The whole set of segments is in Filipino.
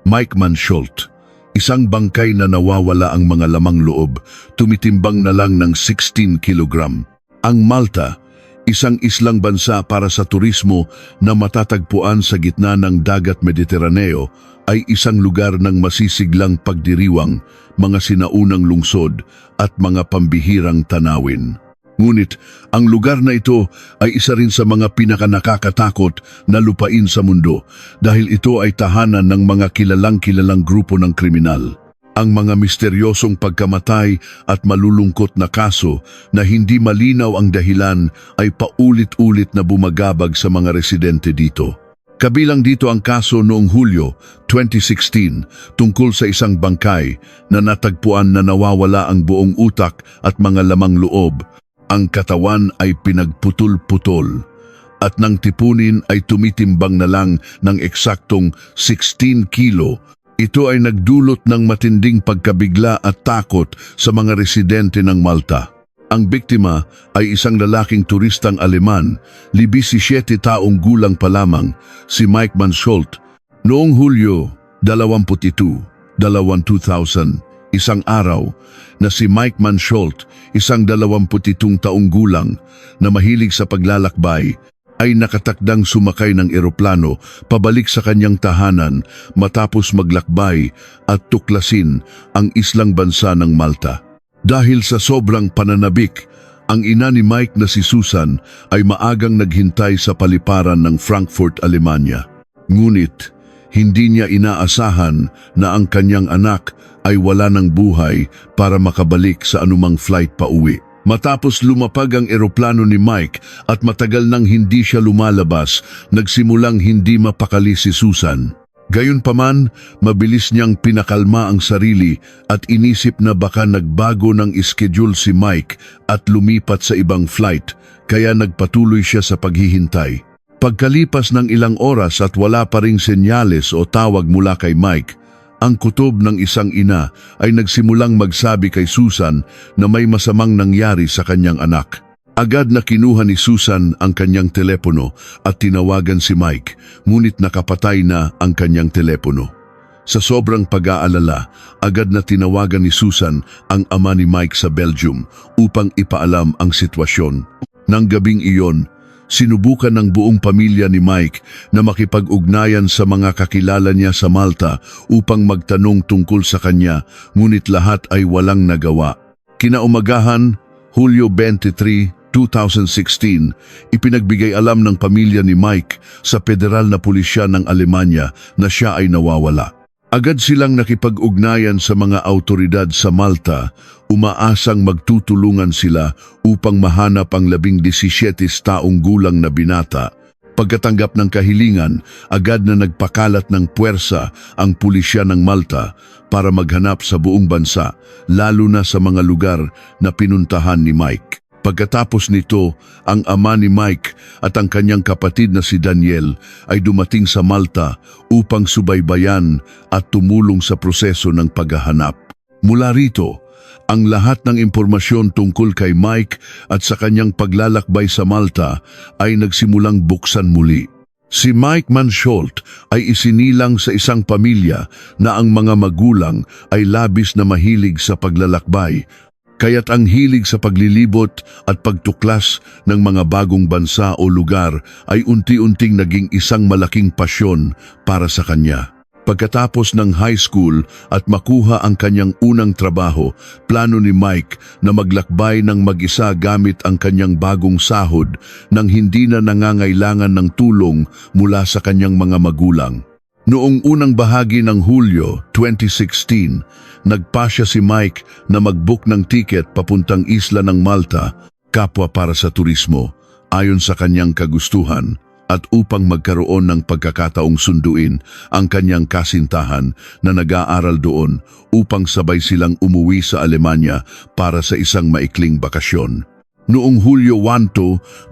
Mike Mansholt, isang bangkay na nawawala ang mga lamang loob, tumitimbang na lang ng 16 kilogram. Ang Malta, isang islang bansa para sa turismo na matatagpuan sa gitna ng dagat Mediteraneo, ay isang lugar ng masisiglang pagdiriwang, mga sinaunang lungsod at mga pambihirang tanawin. Ngunit ang lugar na ito ay isa rin sa mga pinakanakakatakot na lupain sa mundo dahil ito ay tahanan ng mga kilalang grupo ng kriminal. Ang mga misteryosong pagkamatay at malulungkot na kaso na hindi malinaw ang dahilan ay paulit-ulit na bumagabag sa mga residente dito. Kabilang dito ang kaso noong Hulyo 2016 tungkol sa isang bangkay na natagpuan na nawawala ang buong utak at mga lamang loob. Ang katawan ay pinagputol-putol at nang tipunin ay tumitimbang na lang ng eksaktong 16 kilo. Ito ay nagdulot ng matinding pagkabigla at takot sa mga residente ng Malta. Ang biktima ay isang lalaking turistang Aleman, 17 taong gulang pa lamang, si Mike Mansholt. Noong Hulyo 22, 2000, isang araw na si Mike Mansholt, isang 27 taong gulang na mahilig sa paglalakbay, ay nakatakdang sumakay ng eroplano pabalik sa kanyang tahanan matapos maglakbay at tuklasin ang islang bansa ng Malta. Dahil sa sobrang pananabik, ang ina ni Mike na si Susan ay maagang naghintay sa paliparan ng Frankfurt, Alemanya. Ngunit, hindi niya inaasahan na ang kanyang anak ay wala ng buhay para makabalik sa anumang flight pa uwi. Matapos lumapag ang eroplano ni Mike at matagal nang hindi siya lumalabas, nagsimulang hindi mapakali si Susan. Gayunpaman, mabilis niyang pinakalma ang sarili at inisip na baka nagbago ng schedule si Mike at lumipat sa ibang flight, kaya nagpatuloy siya sa paghihintay. Pagkalipas ng ilang oras at wala pa ring senyales o tawag mula kay Mike, ang kutob ng isang ina ay nagsimulang magsabi kay Susan na may masamang nangyari sa kanyang anak. Agad na kinuha ni Susan ang kanyang telepono at tinawagan si Mike, ngunit nakapatay na ang kanyang telepono. Sa sobrang pag-aalala, agad na tinawagan ni Susan ang ama ni Mike sa Belgium upang ipaalam ang sitwasyon. Nang gabing iyon, sinubukan ng buong pamilya ni Mike na makipag-ugnayan sa mga kakilala niya sa Malta upang magtanong tungkol sa kanya, ngunit lahat ay walang nagawa. Kinaumagahan, Hulyo 23, 2016, ipinagbigay alam ng pamilya ni Mike sa federal na pulisya ng Alemanya na siya ay nawawala. Agad silang nakipag-ugnayan sa mga autoridad sa Malta, umaasang magtutulungan sila upang mahanap ang 17 taong gulang na binata. Pagkatanggap ng kahilingan, agad na nagpakalat ng puwersa ang pulisya ng Malta para maghanap sa buong bansa, lalo na sa mga lugar na pinuntahan ni Mike. Pagkatapos nito, ang ama ni Mike at ang kanyang kapatid na si Daniel ay dumating sa Malta upang subaybayan at tumulong sa proseso ng paghahanap. Mula rito, ang lahat ng impormasyon tungkol kay Mike at sa kanyang paglalakbay sa Malta ay nagsimulang buksan muli. Si Mike Mansholt ay isinilang sa isang pamilya na ang mga magulang ay labis na mahilig sa paglalakbay, kaya't ang hilig sa paglilibot at pagtuklas ng mga bagong bansa o lugar ay unti-unting naging isang malaking pasyon para sa kanya. Pagkatapos ng high school at makuha ang kanyang unang trabaho, plano ni Mike na maglakbay ng mag-isa gamit ang kanyang bagong sahod nang hindi na nangangailangan ng tulong mula sa kanyang mga magulang. Noong unang bahagi ng Hulyo 2016, nagpasya si Mike na mag-book ng tiket papuntang isla ng Malta, kapwa para sa turismo, ayon sa kanyang kagustuhan, at upang magkaroon ng pagkakataong sunduin ang kanyang kasintahan na nag-aaral doon upang sabay silang umuwi sa Alemanya para sa isang maikling bakasyon. Noong Hulyo 1,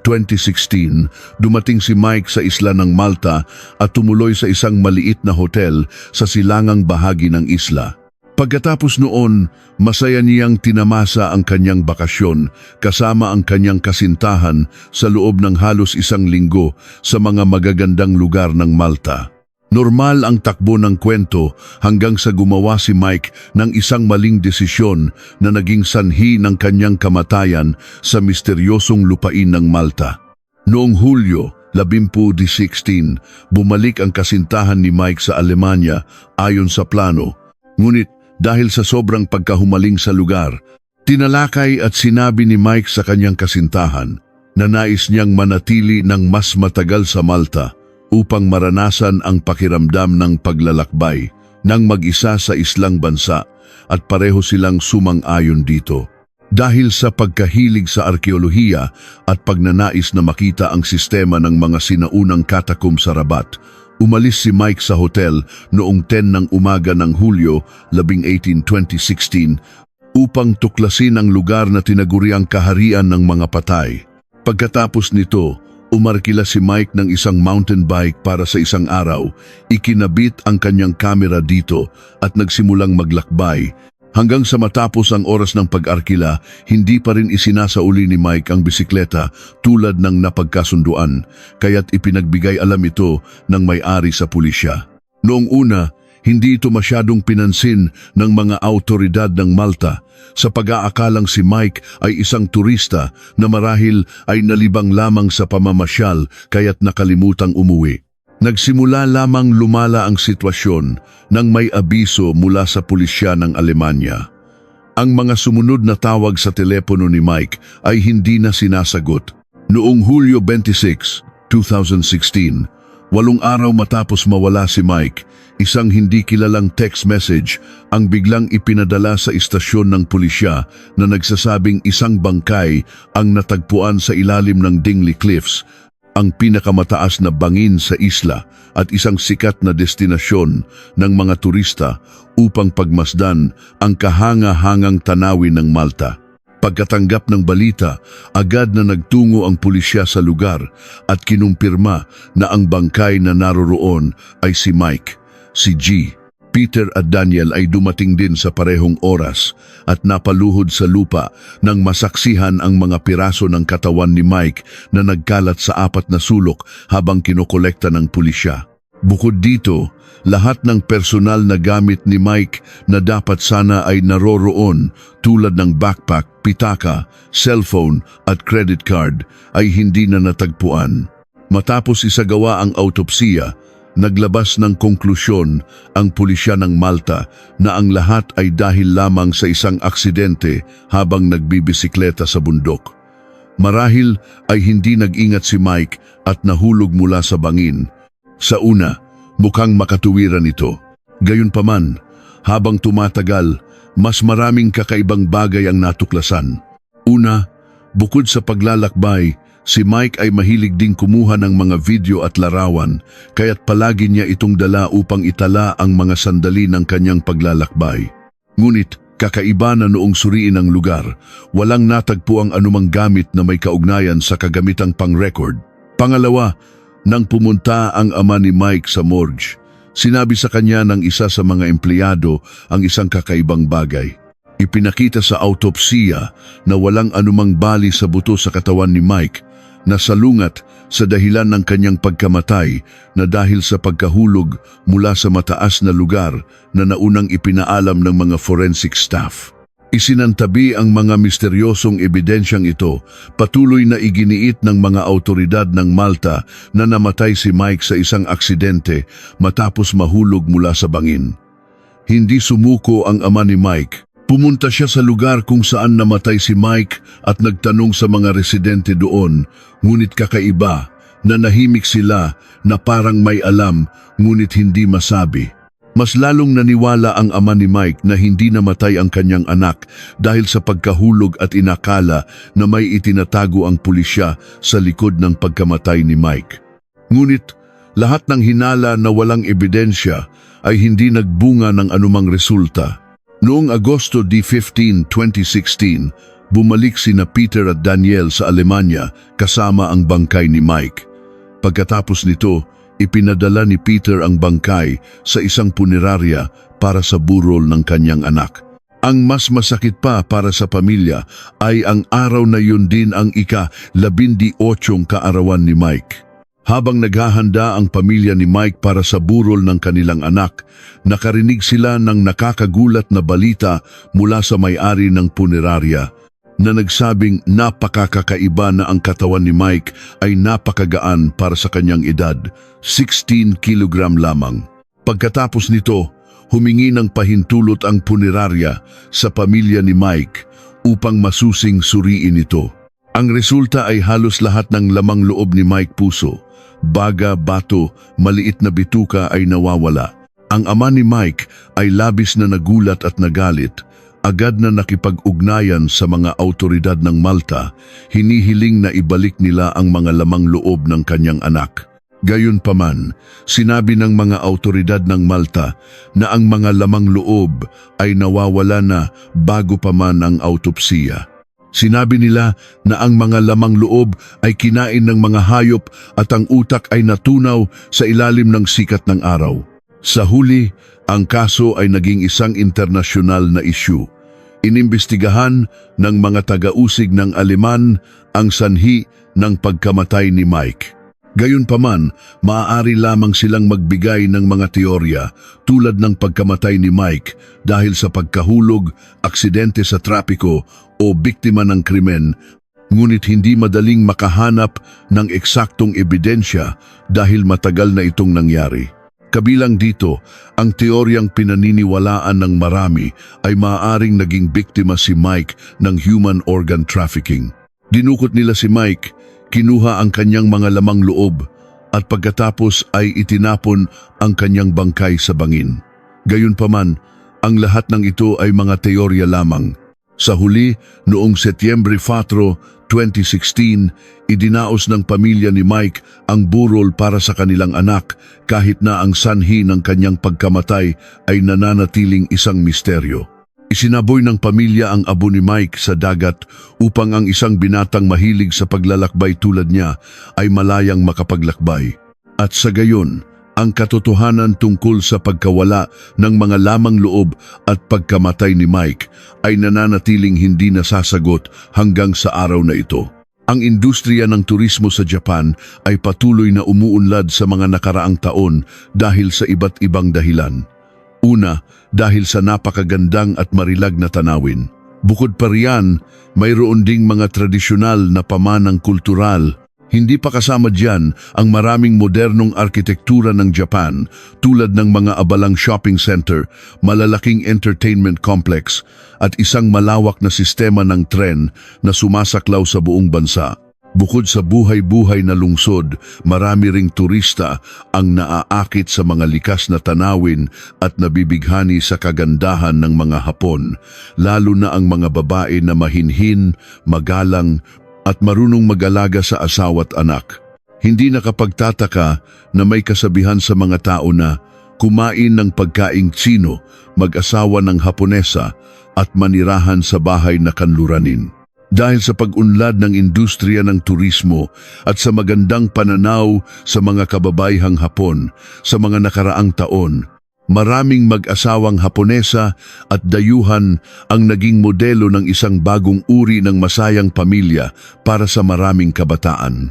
2016, dumating si Mike sa isla ng Malta at tumuloy sa isang maliit na hotel sa silangang bahagi ng isla. Pagkatapos noon, masaya niyang tinamasa ang kanyang bakasyon kasama ang kanyang kasintahan sa loob ng halos 1 linggo sa mga magagandang lugar ng Malta. Normal ang takbo ng kwento hanggang sa gumawa si Mike ng isang maling desisyon na naging sanhi ng kanyang kamatayan sa misteryosong lupain ng Malta. Noong Hulyo 16, bumalik ang kasintahan ni Mike sa Alemanya ayon sa plano. Ngunit dahil sa sobrang pagkahumaling sa lugar, tinalakay at sinabi ni Mike sa kanyang kasintahan na nais niyang manatili ng mas matagal sa Malta upang maranasan ang pakiramdam ng paglalakbay ng mag-isa sa islang bansa, at pareho silang sumang-ayon dito. Dahil sa pagkahilig sa arkeolohiya at pagnanais na makita ang sistema ng mga sinaunang katakom sa Rabat, umalis si Mike sa hotel noong 10 ng umaga ng Hulyo 18, 2016 upang tuklasin ang lugar na tinaguriang kaharian ng mga patay. Pagkatapos nito, umarkila si Mike ng isang mountain bike para sa isang araw, ikinabit ang kanyang kamera dito at nagsimulang maglakbay. Hanggang sa matapos ang oras ng pag-arkila, hindi pa rin isinasauli ni Mike ang bisikleta tulad ng napagkasunduan, kaya't ipinagbigay alam ito ng may-ari sa pulisya. Noong una, hindi ito masyadong pinansin ng mga autoridad ng Malta sa pag-aakalang si Mike ay isang turista na marahil ay nalibang lamang sa pamamasyal kaya't nakalimutang umuwi. Nagsimula lamang lumala ang sitwasyon nang may abiso mula sa pulisya ng Alemanya. Ang mga sumunod na tawag sa telepono ni Mike ay hindi na sinasagot. Noong Hulyo 26, 2016, 8 araw matapos mawala si Mike, isang hindi kilalang text message ang biglang ipinadala sa istasyon ng pulisya na nagsasabing isang bangkay ang natagpuan sa ilalim ng Dingley Cliffs, ang pinakamataas na bangin sa isla at isang sikat na destinasyon ng mga turista upang pagmasdan ang kahanga-hangang tanawin ng Malta. Pagkatanggap ng balita, agad na nagtungo ang pulisya sa lugar at kinumpirma na ang bangkay na naroroon ay si Mike. Si G, Peter at Daniel ay dumating din sa parehong oras at napaluhod sa lupa nang masaksihan ang mga piraso ng katawan ni Mike na nagkalat sa 4 na sulok habang kinokolekta ng pulisya. Bukod dito, lahat ng personal na gamit ni Mike na dapat sana ay naroroon tulad ng backpack, pitaka, cellphone at credit card ay hindi na natagpuan. Matapos isagawa ang autopsiya, naglabas ng konklusyon ang pulisya ng Malta na ang lahat ay dahil lamang sa isang aksidente habang nagbibisikleta sa bundok. Marahil ay hindi nag-ingat si Mike at nahulog mula sa bangin. Sa una, mukhang makatuwiran ito. Gayunpaman, habang tumatagal, mas maraming kakaibang bagay ang natuklasan. Una, bukod sa paglalakbay, si Mike ay mahilig ding kumuha ng mga video at larawan, kaya't palagi niya itong dala upang itala ang mga sandali ng kanyang paglalakbay. Ngunit, kakaiba na noong suriin ang lugar, walang natagpo ang anumang gamit na may kaugnayan sa kagamitang pang-record. Pangalawa, nang pumunta ang ama ni Mike sa morgue, sinabi sa kanya ng isa sa mga empleyado ang isang kakaibang bagay. Ipinakita sa autopsiya na walang anumang bali sa buto sa katawan ni Mike na salungat sa dahilan ng kanyang pagkamatay na dahil sa pagkahulog mula sa mataas na lugar na naunang ipinaalam ng mga forensic staff. Isinantabi ang mga misteryosong ebidensyang ito, patuloy na iginiit ng mga autoridad ng Malta na namatay si Mike sa isang aksidente matapos mahulog mula sa bangin. Hindi sumuko ang ama ni Mike. Pumunta siya sa lugar kung saan namatay si Mike at nagtanong sa mga residente doon, ngunit kakaiba na nahimik sila na parang may alam ngunit hindi masabi. Mas lalong naniwala ang ama ni Mike na hindi namatay ang kanyang anak dahil sa pagkahulog at inakala na may itinatago ang pulisya sa likod ng pagkamatay ni Mike. Ngunit lahat ng hinala na walang ebidensya ay hindi nagbunga ng anumang resulta. Noong Agosto 15, 2016, bumalik sina Peter at Daniel sa Alemanya kasama ang bangkay ni Mike. Pagkatapos nito, ipinadala ni Peter ang bangkay sa isang punerarya para sa burol ng kanyang anak. Ang mas masakit pa para sa pamilya ay ang araw na yun din ang ika-18 kaarawan ni Mike. Habang naghahanda ang pamilya ni Mike para sa burol ng kanilang anak, nakarinig sila ng nakakagulat na balita mula sa may-ari ng punerarya na nagsabing napakakakaiba na ang katawan ni Mike ay napakagaan para sa kanyang edad, 16 kilogram lamang. Pagkatapos nito, humingi ng pahintulot ang punerarya sa pamilya ni Mike upang masusing suriin ito. Ang resulta ay halos lahat ng lamang loob ni Mike puso, baga, bato, maliit na bituka ay nawawala. Ang ama ni Mike ay labis na nagulat at nagalit. Agad na nakipag-ugnayan sa mga autoridad ng Malta, hinihiling na ibalik nila ang mga lamang loob ng kanyang anak. Gayunpaman, sinabi ng mga autoridad ng Malta na ang mga lamang loob ay nawawala na bago pa man ang autopsiya. Sinabi nila na ang mga lamang loob ay kinain ng mga hayop at ang utak ay natunaw sa ilalim ng sikat ng araw. Sa huli, ang kaso ay naging isang internasyonal na issue. Inimbestigahan ng mga taga-usig ng Aleman ang sanhi ng pagkamatay ni Mike. Gayunpaman, maaari lamang silang magbigay ng mga teorya tulad ng pagkamatay ni Mike dahil sa pagkahulog, aksidente sa trapiko o biktima ng krimen, ngunit hindi madaling makahanap ng eksaktong ebidensya dahil matagal na itong nangyari. Kabilang dito, ang teoryang pinaniniwalaan ng marami ay maaaring naging biktima si Mike ng human organ trafficking. Dinukot nila si Mike, kinuha ang kanyang mga lamang loob at pagkatapos ay itinapon ang kanyang bangkay sa bangin. Gayunpaman, ang lahat ng ito ay mga teorya lamang. Sa huli, noong Setyembre 4, 2016, idinaos ng pamilya ni Mike ang burol para sa kanilang anak kahit na ang sanhi ng kanyang pagkamatay ay nananatiling isang misteryo. Isinaboy ng pamilya ang abo ni Mike sa dagat upang ang isang binatang mahilig sa paglalakbay tulad niya ay malayang makapaglakbay. At sa gayon, ang katotohanan tungkol sa pagkawala ng mga lamang loob at pagkamatay ni Mike ay nananatiling hindi nasasagot hanggang sa araw na ito. Ang industriya ng turismo sa Japan ay patuloy na umuunlad sa mga nakaraang taon dahil sa iba't ibang dahilan. Una, dahil sa napakagandang at marilag na tanawin. Bukod pa riyan, mayroon ding mga tradisyonal na pamanang kultural. Hindi pa kasama diyan ang maraming modernong arkitektura ng Japan tulad ng mga abalang shopping center, malalaking entertainment complex at isang malawak na sistema ng tren na sumasaklaw sa buong bansa. Bukod sa buhay-buhay na lungsod, marami ring turista ang naaakit sa mga likas na tanawin at nabibighani sa kagandahan ng mga Hapon, lalo na ang mga babae na mahinhin, magalang, at marunong mag-alaga sa asawa't anak. Hindi nakapagtataka na may kasabihan sa mga tao na kumain ng pagkaing Tsino, mag-asawa ng Haponesa at manirahan sa bahay na kanluranin. Dahil sa pag-unlad ng industriya ng turismo at sa magandang pananaw sa mga kababayhang Hapon sa mga nakaraang taon, maraming mag-asawang Haponesa at dayuhan ang naging modelo ng isang bagong uri ng masayang pamilya para sa maraming kabataan.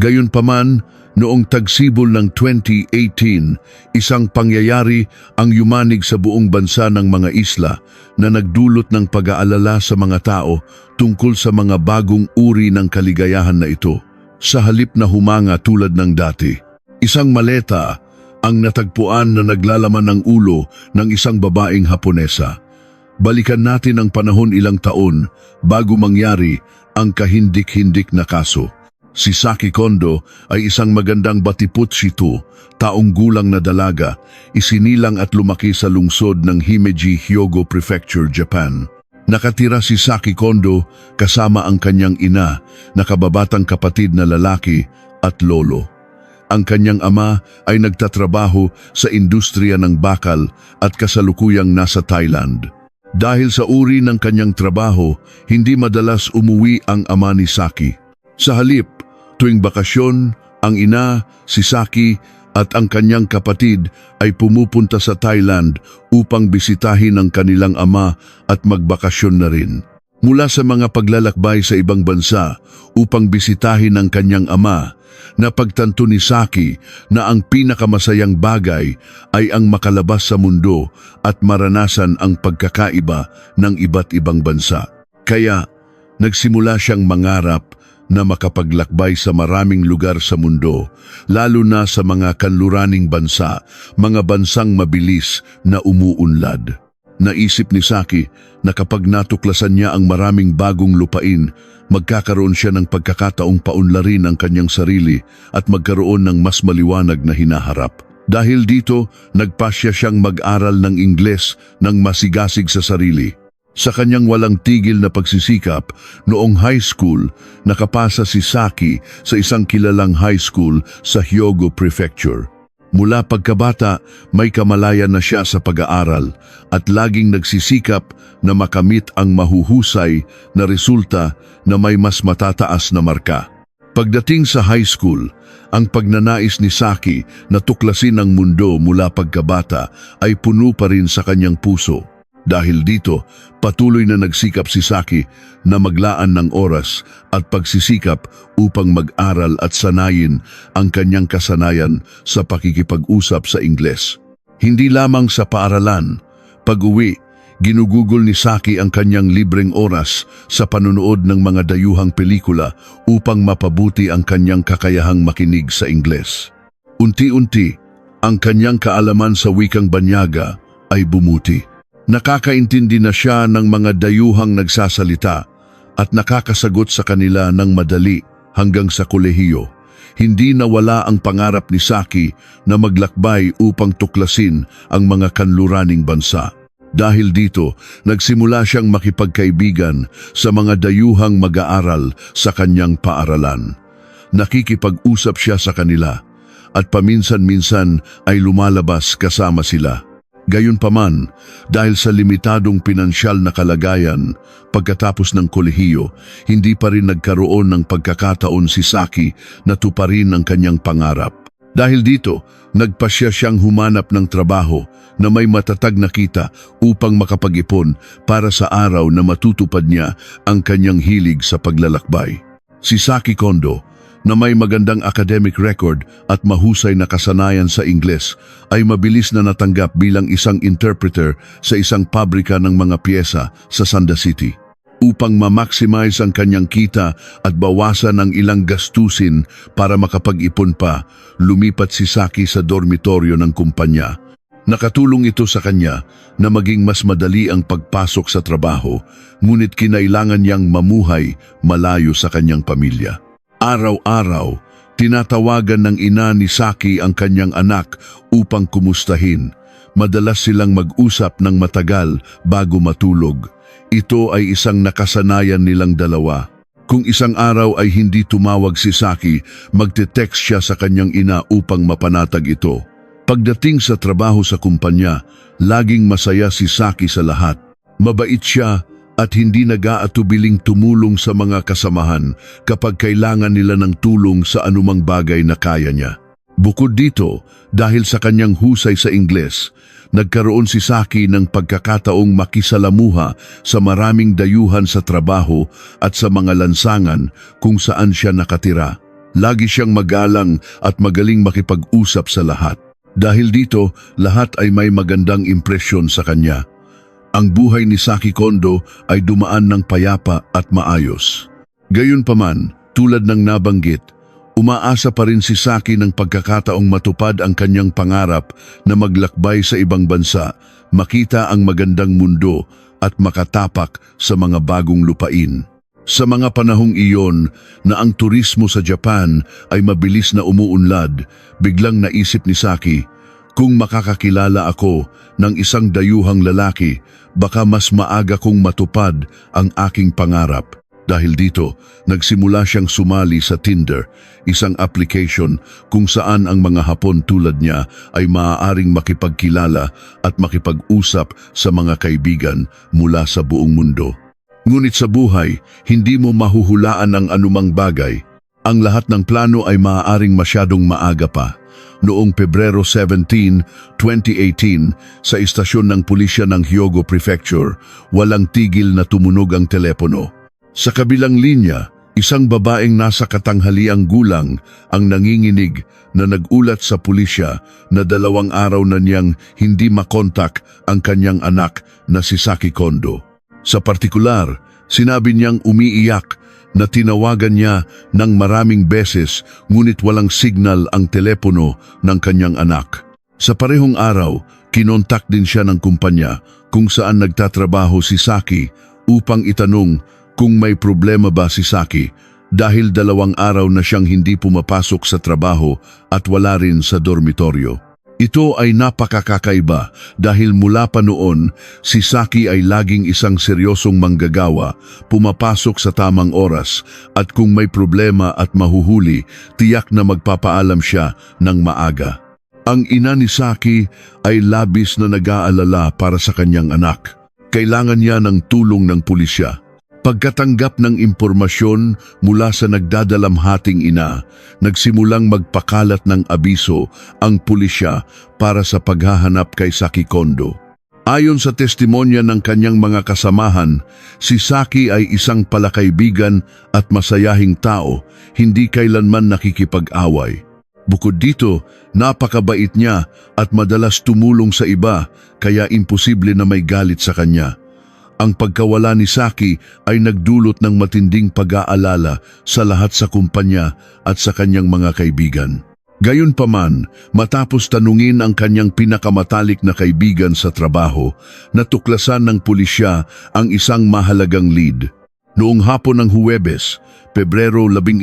Gayunpaman, noong tagsibol ng 2018, isang pangyayari ang yumanig sa buong bansa ng mga isla na nagdulot ng pag-aalala sa mga tao tungkol sa mga bagong uri ng kaligayahan na ito. Sa halip na humanga tulad ng dati, isang maleta ang natagpuan na naglalaman ng ulo ng isang babaeng Haponesa. Balikan natin ang panahon ilang taon bago mangyari ang kahindik-hindik na kaso. Si Saki Kondo ay isang magandang batiput-situ, taong gulang na dalaga, isinilang at lumaki sa lungsod ng Himeji, Hyogo Prefecture, Japan. Nakatira si Saki Kondo kasama ang kanyang ina na kababatang kapatid na lalaki at lolo. Ang kanyang ama ay nagtatrabaho sa industriya ng bakal at kasalukuyang nasa Thailand. Dahil sa uri ng kanyang trabaho, hindi madalas umuwi ang ama ni Saki. Sa halip, tuwing bakasyon, ang ina, si Saki at ang kanyang kapatid ay pumupunta sa Thailand upang bisitahin ang kanilang ama at magbakasyon na rin. Mula sa mga paglalakbay sa ibang bansa upang bisitahin ang kanyang ama, napagtanto ni Saki na ang pinakamasayang bagay ay ang makalabas sa mundo at maranasan ang pagkakaiba ng iba't ibang bansa. Kaya, nagsimula siyang mangarap na makapaglakbay sa maraming lugar sa mundo, lalo na sa mga kanluraning bansa, mga bansang mabilis na umuunlad. Naisip ni Saki na kapag natuklasan niya ang maraming bagong lupain, magkakaroon siya ng pagkakataong paunlarin ang kanyang sarili at magkaroon ng mas maliwanag na hinaharap. Dahil dito, nagpasya siyang mag-aral ng Ingles nang masigasig sa sarili. Sa kanyang walang tigil na pagsisikap, noong high school, nakapasa si Saki sa isang kilalang high school sa Hyogo Prefecture. Mula pagkabata, may kamalayan na siya sa pag-aaral at laging nagsisikap na makamit ang mahuhusay na resulta na may mas matataas na marka. Pagdating sa high school, ang pagnanais ni Saki na tuklasin ang mundo mula pagkabata ay puno pa rin sa kanyang puso. Dahil dito, patuloy na nagsikap si Saki na maglaan ng oras at pagsisikap upang mag-aral at sanayin ang kanyang kasanayan sa pakikipag-usap sa Ingles. Hindi lamang sa paaralan, pag-uwi, ginugugol ni Saki ang kanyang libreng oras sa panunood ng mga dayuhang pelikula upang mapabuti ang kanyang kakayahang makinig sa Ingles. Unti-unti, ang kanyang kaalaman sa wikang banyaga ay bumuti. Nakakaintindi na siya ng mga dayuhang nagsasalita at nakakasagot sa kanila ng madali hanggang sa kolehiyo. Hindi nawala ang pangarap ni Saki na maglakbay upang tuklasin ang mga kanluraning bansa. Dahil dito, nagsimula siyang makipagkaibigan sa mga dayuhang mag-aaral sa kanyang paaralan. Nakikipag-usap siya sa kanila at paminsan-minsan ay lumalabas kasama sila. Gayunpaman, dahil sa limitadong pinansyal na kalagayan, pagkatapos ng kolehiyo, hindi pa rin nagkaroon ng pagkakataon si Saki na tuparin ang kanyang pangarap. Dahil dito, nagpasya siyang humanap ng trabaho na may matatag na kita upang makapag-ipon para sa araw na matutupad niya ang kanyang hilig sa paglalakbay. Si Saki Kondo, na may magandang academic record at mahusay na kasanayan sa Ingles, ay mabilis na natanggap bilang isang interpreter sa isang pabrika ng mga piyesa sa Sanda City. Upang ma-maximize ang kanyang kita at bawasan ang ilang gastusin para makapag-ipon pa, lumipat si Saki sa dormitoryo ng kumpanya. Nakatulong ito sa kanya na maging mas madali ang pagpasok sa trabaho, ngunit kinailangan niyang mamuhay malayo sa kanyang pamilya. Araw-araw, tinatawagan ng ina ni Saki ang kanyang anak upang kumustahin. Madalas silang mag-usap ng matagal bago matulog. Ito ay isang nakasanayan nilang dalawa. Kung isang araw ay hindi tumawag si Saki, magte-text siya sa kanyang ina upang mapanatag ito. Pagdating sa trabaho sa kumpanya, laging masaya si Saki sa lahat. Mabait siya at hindi nag-aatubiling tumulong sa mga kasamahan kapag kailangan nila ng tulong sa anumang bagay na kaya niya. Bukod dito, dahil sa kanyang husay sa Ingles, nagkaroon si Saki ng pagkakataong makisalamuha sa maraming dayuhan sa trabaho at sa mga lansangan kung saan siya nakatira. Lagi siyang magalang at magaling makipag-usap sa lahat. Dahil dito, lahat ay may magandang impresyon sa kanya. Ang buhay ni Saki Kondo ay dumaan ng payapa at maayos. Gayunpaman, tulad ng nabanggit, umaasa pa rin si Saki ng pagkakataong matupad ang kanyang pangarap na maglakbay sa ibang bansa, makita ang magandang mundo at makatapak sa mga bagong lupain. Sa mga panahong iyon na ang turismo sa Japan ay mabilis na umuunlad, biglang naisip ni Saki, kung makakakilala ako ng isang dayuhang lalaki, baka mas maaga kong matupad ang aking pangarap. Dahil dito, nagsimula siyang sumali sa Tinder, isang application kung saan ang mga Hapon tulad niya ay maaaring makipagkilala at makipag-usap sa mga kaibigan mula sa buong mundo. Ngunit sa buhay, hindi mo mahuhulaan ang anumang bagay. Ang lahat ng plano ay maaaring masyadong maaga pa. noong Pebrero 17, 2018 sa istasyon ng pulisya ng Hyogo Prefecture. Walang tigil na tumunog ang telepono. Sa kabilang linya, isang babaeng nasa katanghaliang gulang ang nanginginig na nagulat sa pulisya na 2 araw na niyang hindi makontak ang kanyang anak na si Saki Kondo. Sa partikular, sinabi niyang umiiyak na tinawagan niya ng maraming beses ngunit walang signal ang telepono ng kanyang anak. Sa parehong araw, kinontak din siya ng kumpanya kung saan nagtatrabaho si Saki upang itanong kung may problema ba si Saki dahil 2 araw na siyang hindi pumapasok sa trabaho at wala rin sa dormitoryo. Ito ay napakakakaiba dahil mula pa noon, si Saki ay laging isang seryosong manggagawa, pumapasok sa tamang oras at kung may problema at mahuhuli, tiyak na magpapaalam siya ng maaga. Ang ina ni Saki ay labis na nag-aalala para sa kanyang anak. Kailangan niya ng tulong ng pulisya. Pagkatanggap ng impormasyon mula sa nagdadalamhating ina, nagsimulang magpakalat ng abiso ang pulisya para sa paghahanap kay Saki Kondo. Ayon sa testimonya ng kanyang mga kasamahan, si Saki ay isang palakaibigan at masayahing tao, hindi kailanman nakikipag-away. Bukod dito, napakabait niya at madalas tumulong sa iba, kaya imposible na may galit sa kanya. Ang pagkawala ni Saki ay nagdulot ng matinding pag-aalala sa lahat sa kumpanya at sa kanyang mga kaibigan. Gayunpaman, matapos tanungin ang kanyang pinakamatalik na kaibigan sa trabaho, natuklasan ng pulisya ang isang mahalagang lead. Noong hapon ng Huwebes, Pebrero 11,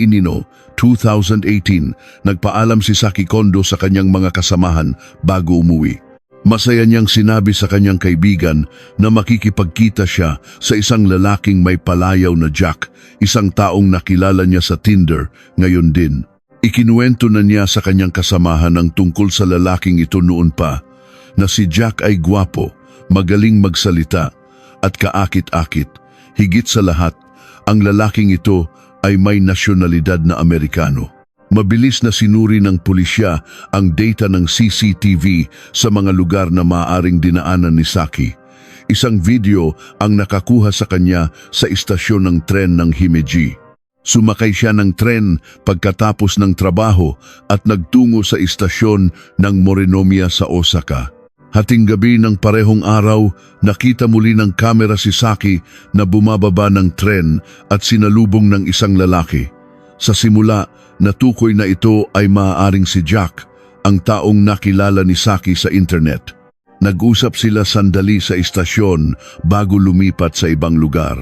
2018, nagpaalam si Saki Kondo sa kanyang mga kasamahan bago umuwi. Masaya niyang sinabi sa kanyang kaibigan na makikipagkita siya sa isang lalaking may palayaw na Jack, isang taong nakilala niya sa Tinder ngayon din. Ikinuwento na niya sa kanyang kasamahan ang tungkol sa lalaking ito noon pa, na si Jack ay gwapo, magaling magsalita at kaakit-akit. Higit sa lahat, ang lalaking ito ay may nasyonalidad na Amerikano. Mabilis na sinuri ng pulisya ang data ng CCTV sa mga lugar na maaaring dinaanan ni Saki. Isang video ang nakakuha sa kanya sa istasyon ng tren ng Himeji. Sumakay siya ng tren pagkatapos ng trabaho at nagtungo sa istasyon ng Morinomiya sa Osaka. Hating gabi ng parehong araw, nakita muli ng kamera si Saki na bumababa ng tren at sinalubong ng isang lalaki. Sa simula, natukoy na ito ay maaaring si Jack, ang taong nakilala ni Saki sa internet. Nag-usap sila sandali sa istasyon bago lumipat sa ibang lugar.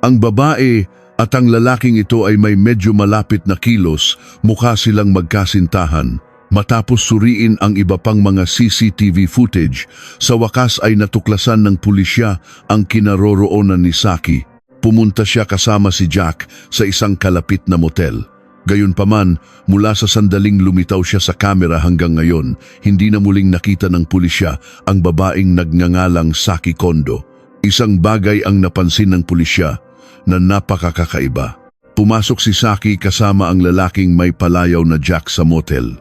Ang babae at ang lalaking ito ay may medyo malapit na kilos, mukha silang magkasintahan. Matapos suriin ang iba pang mga CCTV footage, sa wakas ay natuklasan ng pulisya ang kinaroroonan ni Saki. Pumunta siya kasama si Jack sa isang kalapit na motel. Gayunpaman, mula sa sandaling lumitaw siya sa kamera hanggang ngayon, hindi na muling nakita ng pulisya ang babaeng nagngangalang Saki Kondo. Isang bagay ang napansin ng pulisya na napakakaiba. Pumasok si Saki kasama ang lalaking may palayaw na Jack sa motel.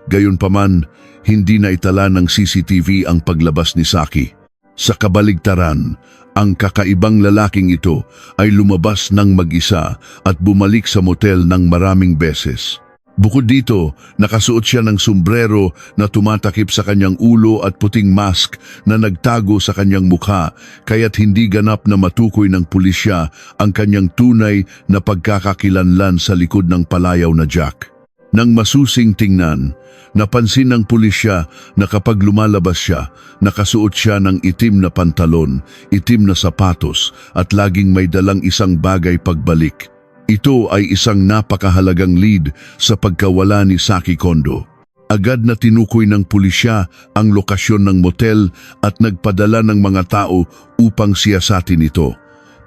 Gayunpaman, hindi na itala ng CCTV ang paglabas ni Saki. Sa kabaligtaran, ang kakaibang lalaking ito ay lumabas ng mag-isa at bumalik sa motel ng maraming beses. Bukod dito, nakasuot siya ng sombrero na tumatakip sa kanyang ulo at puting mask na nagtago sa kanyang mukha, kaya't hindi ganap na matukoy ng pulisya ang kanyang tunay na pagkakakilanlan sa likod ng palayaw na Jack. Nang masusing tingnan, napansin ng pulisya na kapag lumalabas siya, nakasuot siya ng itim na pantalon, itim na sapatos at laging may dalang isang bagay pagbalik. Ito ay isang napakahalagang lead sa pagkawala ni Saki Kondo. Agad na tinukoy ng pulisya ang lokasyon ng motel at nagpadala ng mga tao upang siyasatin ito.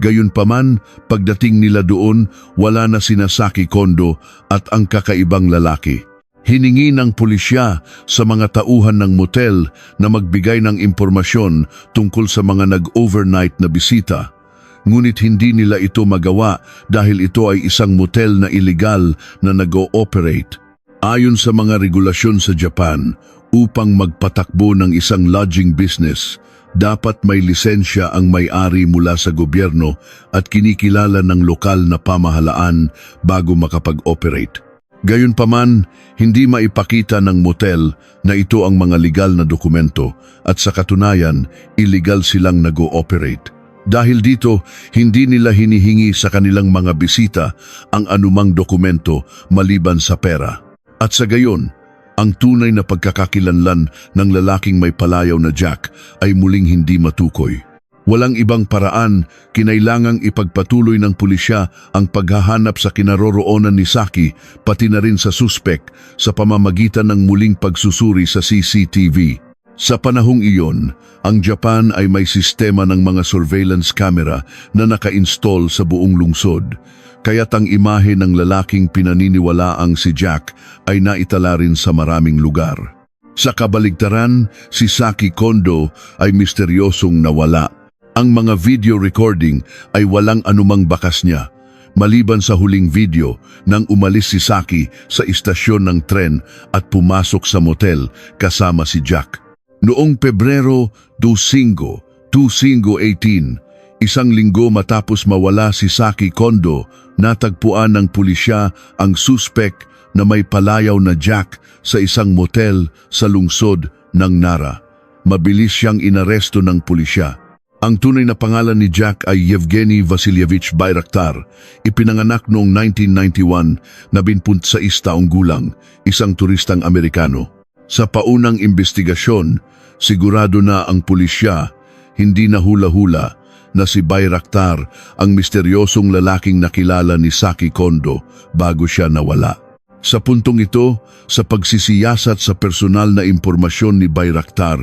Gayunpaman, pagdating nila doon, wala na sina Saki Kondo at ang kakaibang lalaki. Hiningi ng pulisya sa mga tauhan ng motel na magbigay ng impormasyon tungkol sa mga nag-overnight na bisita. Ngunit hindi nila ito magawa dahil ito ay isang motel na iligal na nag-ooperate. Ayon sa mga regulasyon sa Japan, upang magpatakbo ng isang lodging business, dapat may lisensya ang may-ari mula sa gobyerno at kinikilala ng lokal na pamahalaan bago makapag-operate. Gayunpaman, hindi maipakita ng motel na ito ang mga legal na dokumento at sa katunayan, illegal silang nag-ooperate. Dahil dito, hindi nila hinihingi sa kanilang mga bisita ang anumang dokumento maliban sa pera. At sa gayon, ang tunay na pagkakakilanlan ng lalaking may palayaw na Jack ay muling hindi matukoy. Walang ibang paraan, kinailangang ipagpatuloy ng pulisya ang paghahanap sa kinaroroonan ni Saki pati na rin sa suspek sa pamamagitan ng muling pagsusuri sa CCTV. Sa panahong iyon, ang Japan ay may sistema ng mga surveillance camera na naka-install sa buong lungsod. Kaya't ang imahe ng lalaking pinaniniwalaang si Jack ay naitala rin sa maraming lugar. Sa kabaligtaran, si Saki Kondo ay misteryosong nawala. Ang mga video recording ay walang anumang bakas niya, maliban sa huling video nang umalis si Saki sa istasyon ng tren at pumasok sa motel kasama si Jack. Noong Pebrero 25, 2018, isang linggo matapos mawala si Saki Kondo, natagpuan ng pulisya ang suspek na may palayaw na Jack sa isang motel sa lungsod ng Nara. Mabilis siyang inaresto ng pulisya. Ang tunay na pangalan ni Jack ay Yevgeny Vasilyevich Bayraktar. Ipinanganak noong 1991, 76 taong gulang, isang turistang Amerikano. Sa paunang investigasyon, sigurado na ang pulisya, hindi na hula-hula, na si Bayraktar ang misteryosong lalaking nakilala ni Saki Kondo bago siya nawala. Sa puntong ito, sa pagsisiyasat sa personal na impormasyon ni Bayraktar,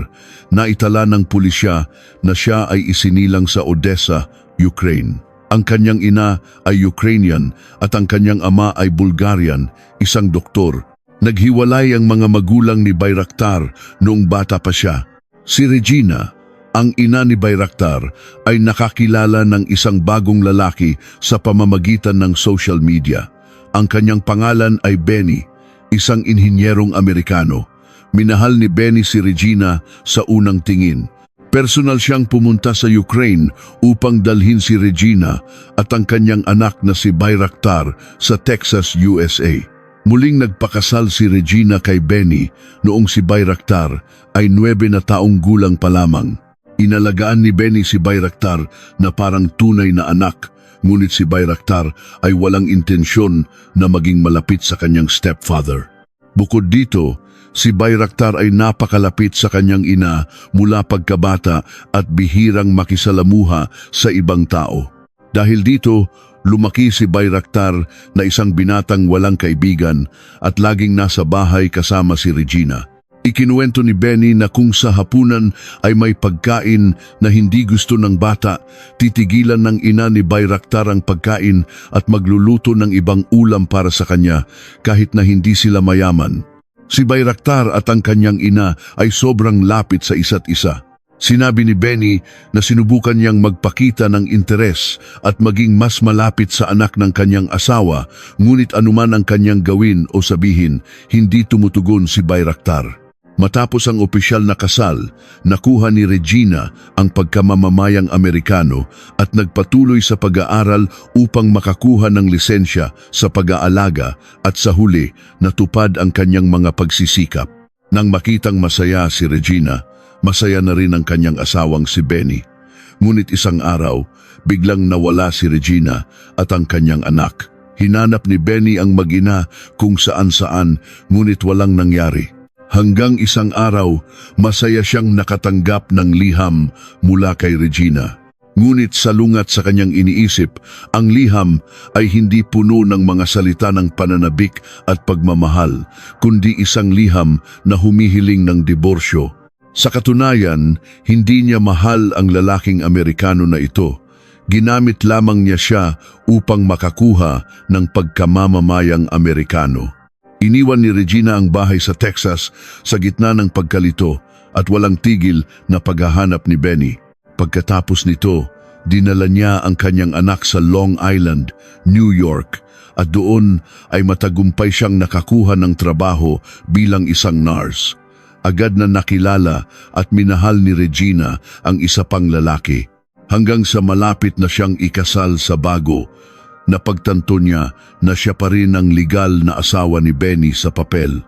naitala ng pulisya na siya ay isinilang sa Odessa, Ukraine. Ang kanyang ina ay Ukrainian at ang kanyang ama ay Bulgarian, isang doktor. Naghiwalay ang mga magulang ni Bayraktar noong bata pa siya. Si Regina, ang ina ni Bayraktar, ay nakakilala ng isang bagong lalaki sa pamamagitan ng social media. Ang kanyang pangalan ay Benny, isang inhinyerong Amerikano. Minahal ni Benny si Regina sa unang tingin. Personal siyang pumunta sa Ukraine upang dalhin si Regina at ang kanyang anak na si Bayraktar sa Texas, USA. Muling nagpakasal si Regina kay Benny noong si Bayraktar ay 9 na taong gulang pa lamang. Inalagaan ni Benny si Bayraktar na parang tunay na anak, ngunit si Bayraktar ay walang intensyon na maging malapit sa kanyang stepfather. Bukod dito, si Bayraktar ay napakalapit sa kanyang ina mula pagkabata at bihirang makisalamuha sa ibang tao. Dahil dito, lumaki si Bayraktar na isang binatang walang kaibigan at laging nasa bahay kasama si Regina. Ikinuwento ni Benny na kung sa hapunan ay may pagkain na hindi gusto ng bata, titigilan ng ina ni Bayraktar ang pagkain at magluluto ng ibang ulam para sa kanya kahit na hindi sila mayaman. Si Bayraktar at ang kanyang ina ay sobrang lapit sa isa't isa. Sinabi ni Benny na sinubukan niyang magpakita ng interes at maging mas malapit sa anak ng kanyang asawa, ngunit anuman ang kanyang gawin o sabihin, hindi tumutugon si Bayraktar. Matapos ang opisyal na kasal, nakuha ni Regina ang pagkamamamayang Amerikano at nagpatuloy sa pag-aaral upang makakuha ng lisensya sa pag-aalaga at sa huli natupad ang kanyang mga pagsisikap. Nang makitang masaya si Regina, masaya na rin ang kanyang asawang si Benny. Ngunit isang araw, biglang nawala si Regina at ang kanyang anak. Hinanap ni Benny ang mag-ina kung saan-saan, ngunit walang nangyari. Hanggang isang araw, masaya siyang nakatanggap ng liham mula kay Regina. Ngunit salungat sa kanyang iniisip, ang liham ay hindi puno ng mga salita ng pananabik at pagmamahal, kundi isang liham na humihiling ng diborsyo. Sa katunayan, hindi niya mahal ang lalaking Amerikano na ito. Ginamit lamang niya siya upang makakuha ng pagkamamamayang Amerikano. Iniwan ni Regina ang bahay sa Texas sa gitna ng pagkalito at walang tigil na paghahanap ni Benny. Pagkatapos nito, dinala niya ang kanyang anak sa Long Island, New York at doon ay matagumpay siyang nakakuha ng trabaho bilang isang nurse. Agad na nakilala at minahal ni Regina ang isa pang lalaki. Hanggang sa malapit na siyang ikasal sa bago, napagtanto niya na siya pa rin ang legal na asawa ni Benny sa papel.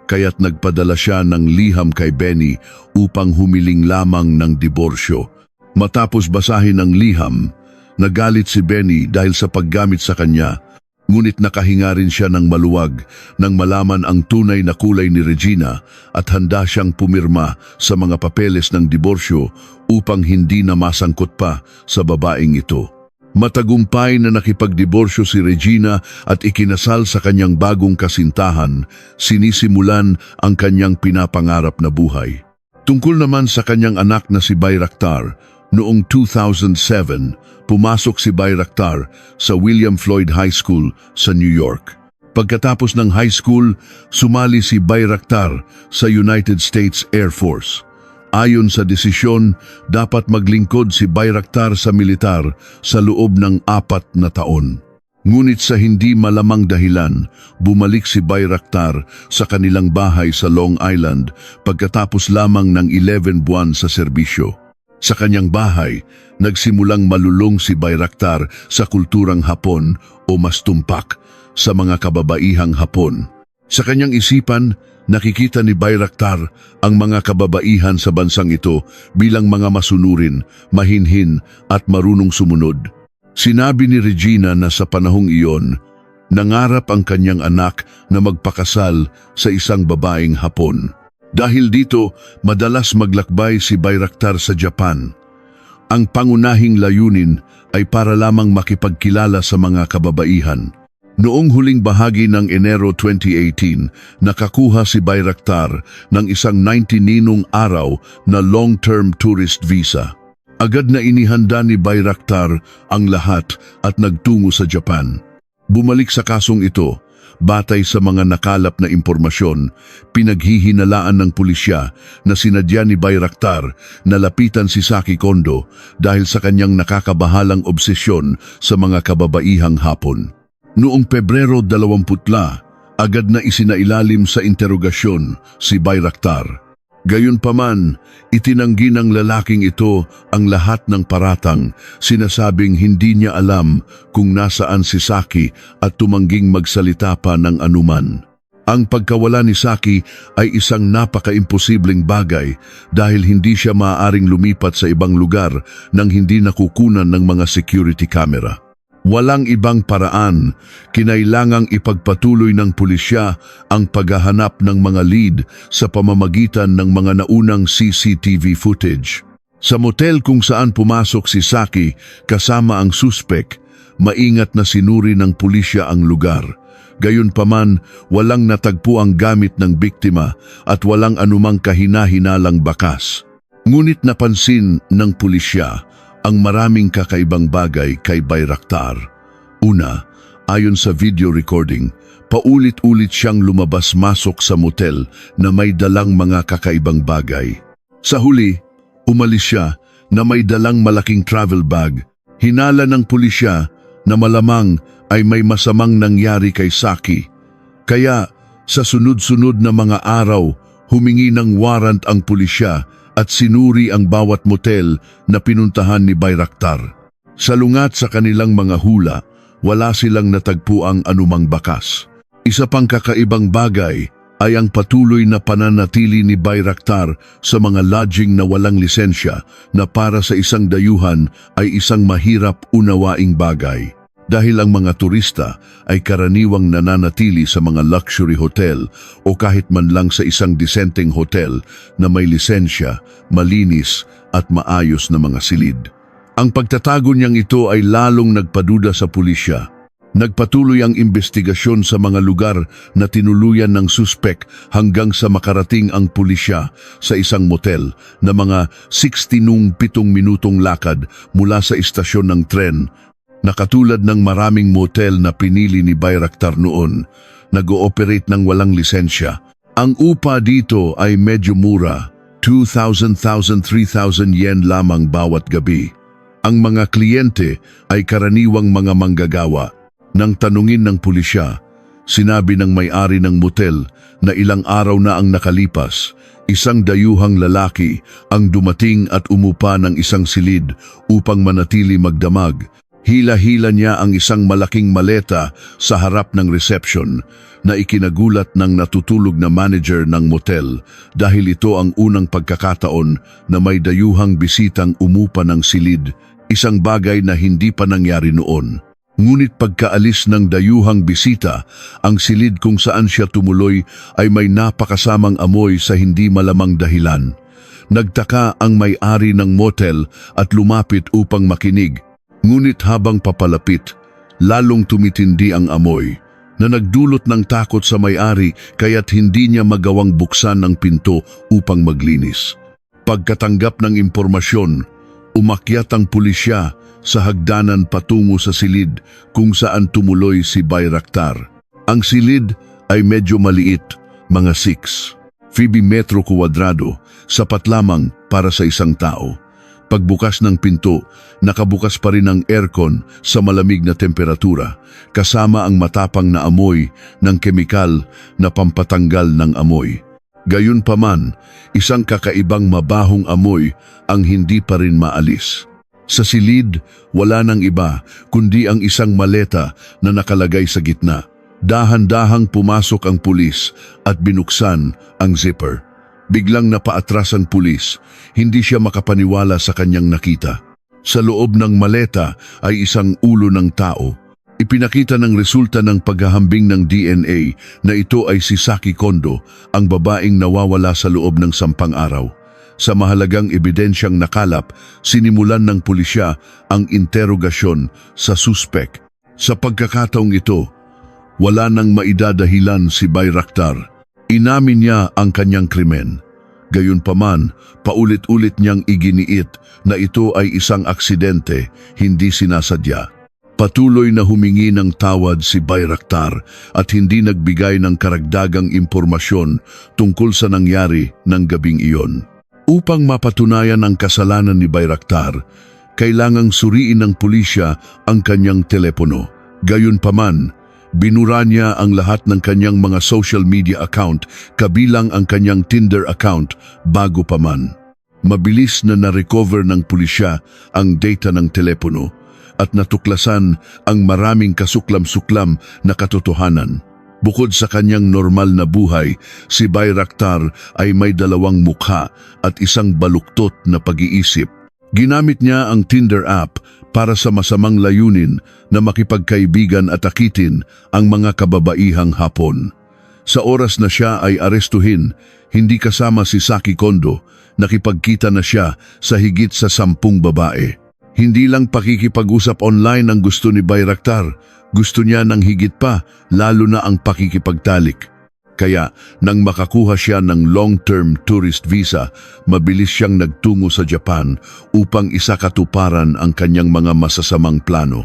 Kaya't nagpadala siya ng liham kay Benny upang humiling lamang ng diborsyo. Matapos basahin ang liham, nagalit si Benny dahil sa paggamit sa kanya, ngunit nakahinga rin siya ng maluwag nang malaman ang tunay na kulay ni Regina at handa siyang pumirma sa mga papeles ng diborsyo upang hindi na masangkot pa sa babaeng ito. Matagumpay na nakipagdiborsyo si Regina at ikinasal sa kanyang bagong kasintahan, sinisimulan ang kanyang pinapangarap na buhay. Tungkol naman sa kanyang anak na si Bayraktar, noong 2007, pumasok si Bayraktar sa William Floyd High School sa New York. Pagkatapos ng high school, sumali si Bayraktar sa United States Air Force. Ayon sa desisyon, dapat maglingkod si Bayraktar sa militar sa loob ng 4 na taon. Ngunit sa hindi malamang dahilan, bumalik si Bayraktar sa kanilang bahay sa Long Island pagkatapos lamang ng 11 buwan sa serbisyo. Sa kanyang bahay, nagsimulang malulong si Bayraktar sa kulturang Hapon o mas tumpak sa mga kababaihang Hapon. Sa kanyang isipan, nakikita ni Bayraktar ang mga kababaihan sa bansang ito bilang mga masunurin, mahinhin at marunong sumunod. Sinabi ni Regina na sa panahong iyon, nangarap ang kanyang anak na magpakasal sa isang babaeng Hapon. Dahil dito, madalas maglakbay si Bayraktar sa Japan. Ang pangunahing layunin ay para lamang makipagkilala sa mga kababaihan. Noong huling bahagi ng Enero 2018, nakakuha si Bayraktar ng isang 99 araw na long-term tourist visa. Agad na inihanda ni Bayraktar ang lahat at nagtungo sa Japan. Bumalik sa kasong ito, batay sa mga nakalap na impormasyon, pinaghihinalaan ng pulisya na sinadya ni Bayraktar na lapitan si Saki Kondo dahil sa kanyang nakakabahalang obsesyon sa mga kababaihang Hapon. Noong Pebrero 20, agad na isinailalim sa interogasyon si Bayraktar. Gayunpaman, itinanggi ng lalaking ito ang lahat ng paratang, sinasabing hindi niya alam kung nasaan si Saki at tumangging magsalita pa ng anuman. Ang pagkawala ni Saki ay isang napaka-imposibleng bagay dahil hindi siya maaaring lumipat sa ibang lugar nang hindi nakukunan ng mga security camera. Walang ibang paraan, kinailangang ipagpatuloy ng pulisya ang paghahanap ng mga lead sa pamamagitan ng mga naunang CCTV footage. Sa motel kung saan pumasok si Saki kasama ang suspek, maingat na sinuri ng pulisya ang lugar. Gayunpaman, walang natagpo ang gamit ng biktima at walang anumang kahina-hinalang bakas. Ngunit napansin ng pulisya ang maraming kakaibang bagay kay Bayraktar. Una, ayon sa video recording, paulit-ulit siyang lumabas-masok sa motel na may dalang mga kakaibang bagay. Sa huli, umalis siya na may dalang malaking travel bag. Hinala ng pulisya na malamang ay may masamang nangyari kay Saki. Kaya sa sunod-sunod na mga araw, humingi ng warrant ang pulisya at sinuri ang bawat motel na pinuntahan ni Bayraktar. Salungat sa kanilang mga hula, wala silang natagpuang anumang bakas. Isa pang kakaibang bagay ay ang patuloy na pananatili ni Bayraktar sa mga lodging na walang lisensya na para sa isang dayuhan ay isang mahirap unawaing bagay. Dahil ang mga turista ay karaniwang nananatili sa mga luxury hotel o kahit man lang sa isang disenteng hotel na may lisensya, malinis at maayos na mga silid. Ang pagtatago niyang ito ay lalong nagpaduda sa pulisya. Nagpatuloy ang investigasyon sa mga lugar na tinuluyan ng suspek hanggang sa makarating ang pulisya sa isang motel na mga 67 minutong lakad mula sa istasyon ng tren. Nakatulad ng maraming motel na pinili ni Bayraktar noon, nag-ooperate ng walang lisensya. Ang upa dito ay medyo mura, 2,000, 3,000 yen lamang bawat gabi. Ang mga kliyente ay karaniwang mga manggagawa. Nang tanungin ng pulisya, sinabi ng may-ari ng motel na ilang araw na ang nakalipas, isang dayuhang lalaki ang dumating at umupa ng isang silid upang manatili magdamag. Hila-hila niya ang isang malaking maleta sa harap ng reception na ikinagulat ng natutulog na manager ng motel dahil ito ang unang pagkakataon na may dayuhang bisitang umupa ng silid, isang bagay na hindi pa nangyari noon. Ngunit pagkaalis ng dayuhang bisita, ang silid kung saan siya tumuloy ay may napakasamang amoy sa hindi malamang dahilan. Nagtaka ang may-ari ng motel at lumapit upang makinig. Ngunit habang papalapit, lalong tumitindi ang amoy na nagdulot ng takot sa may-ari kaya't hindi niya magawang buksan ang pinto upang maglinis. Pagkatanggap ng impormasyon, umakyat ang pulisya sa hagdanan patungo sa silid kung saan tumuloy si Bayraktar. Ang silid ay medyo maliit, mga 6 metro kuwadrado, sapat lamang para sa isang tao. Pagbukas ng pinto, nakabukas pa rin ang aircon sa malamig na temperatura, kasama ang matapang na amoy ng kemikal na pampatanggal ng amoy. Gayunpaman, isang kakaibang mabahong amoy ang hindi pa rin maalis. Sa silid, wala nang iba kundi ang isang maleta na nakalagay sa gitna. Dahan-dahang pumasok ang pulis at binuksan ang zipper. Biglang napaatras ang pulis, hindi siya makapaniwala sa kanyang nakita. Sa loob ng maleta ay isang ulo ng tao. Ipinakita ng resulta ng paghahambing ng DNA na ito ay si Saki Kondo, ang babaeng nawawala sa loob ng 10 araw. Sa mahalagang ebidensyang nakalap, sinimulan ng pulisya ang interogasyon sa suspek. Sa pagkakataong ito, wala nang maidadahilan si Bayraktar. Inamin niya ang kanyang krimen. Gayunpaman, paulit-ulit niyang iginiit na ito ay isang aksidente, hindi sinasadya. Patuloy na humingi ng tawad si Bayraktar at hindi nagbigay ng karagdagang impormasyon tungkol sa nangyari ng gabing iyon. Upang mapatunayan ang kasalanan ni Bayraktar, kailangang suriin ng pulisya ang kanyang telepono. Gayunpaman, binura niya ang lahat ng kanyang mga social media account kabilang ang kanyang Tinder account bago pa man. Mabilis na na-recover ng pulisya ang data ng telepono at natuklasan ang maraming kasuklam-suklam na katotohanan. Bukod sa kanyang normal na buhay, si Bayraktar ay may 2 mukha at isang baluktot na pag-iisip. Ginamit niya ang Tinder app para sa masamang layunin na makipagkaibigan at akitin ang mga kababaihang Hapon. Sa oras na siya ay arestuhin, hindi kasama si Saki Kondo, nakipagkita na siya sa higit sa 10 babae. Hindi lang pakikipag-usap online ang gusto ni Bayraktar, gusto niya ng higit pa, lalo na ang pakikipagtalik. Kaya nang makakuha siya ng long-term tourist visa, mabilis siyang nagtungo sa Japan upang isakatuparan ang kanyang mga masasamang plano.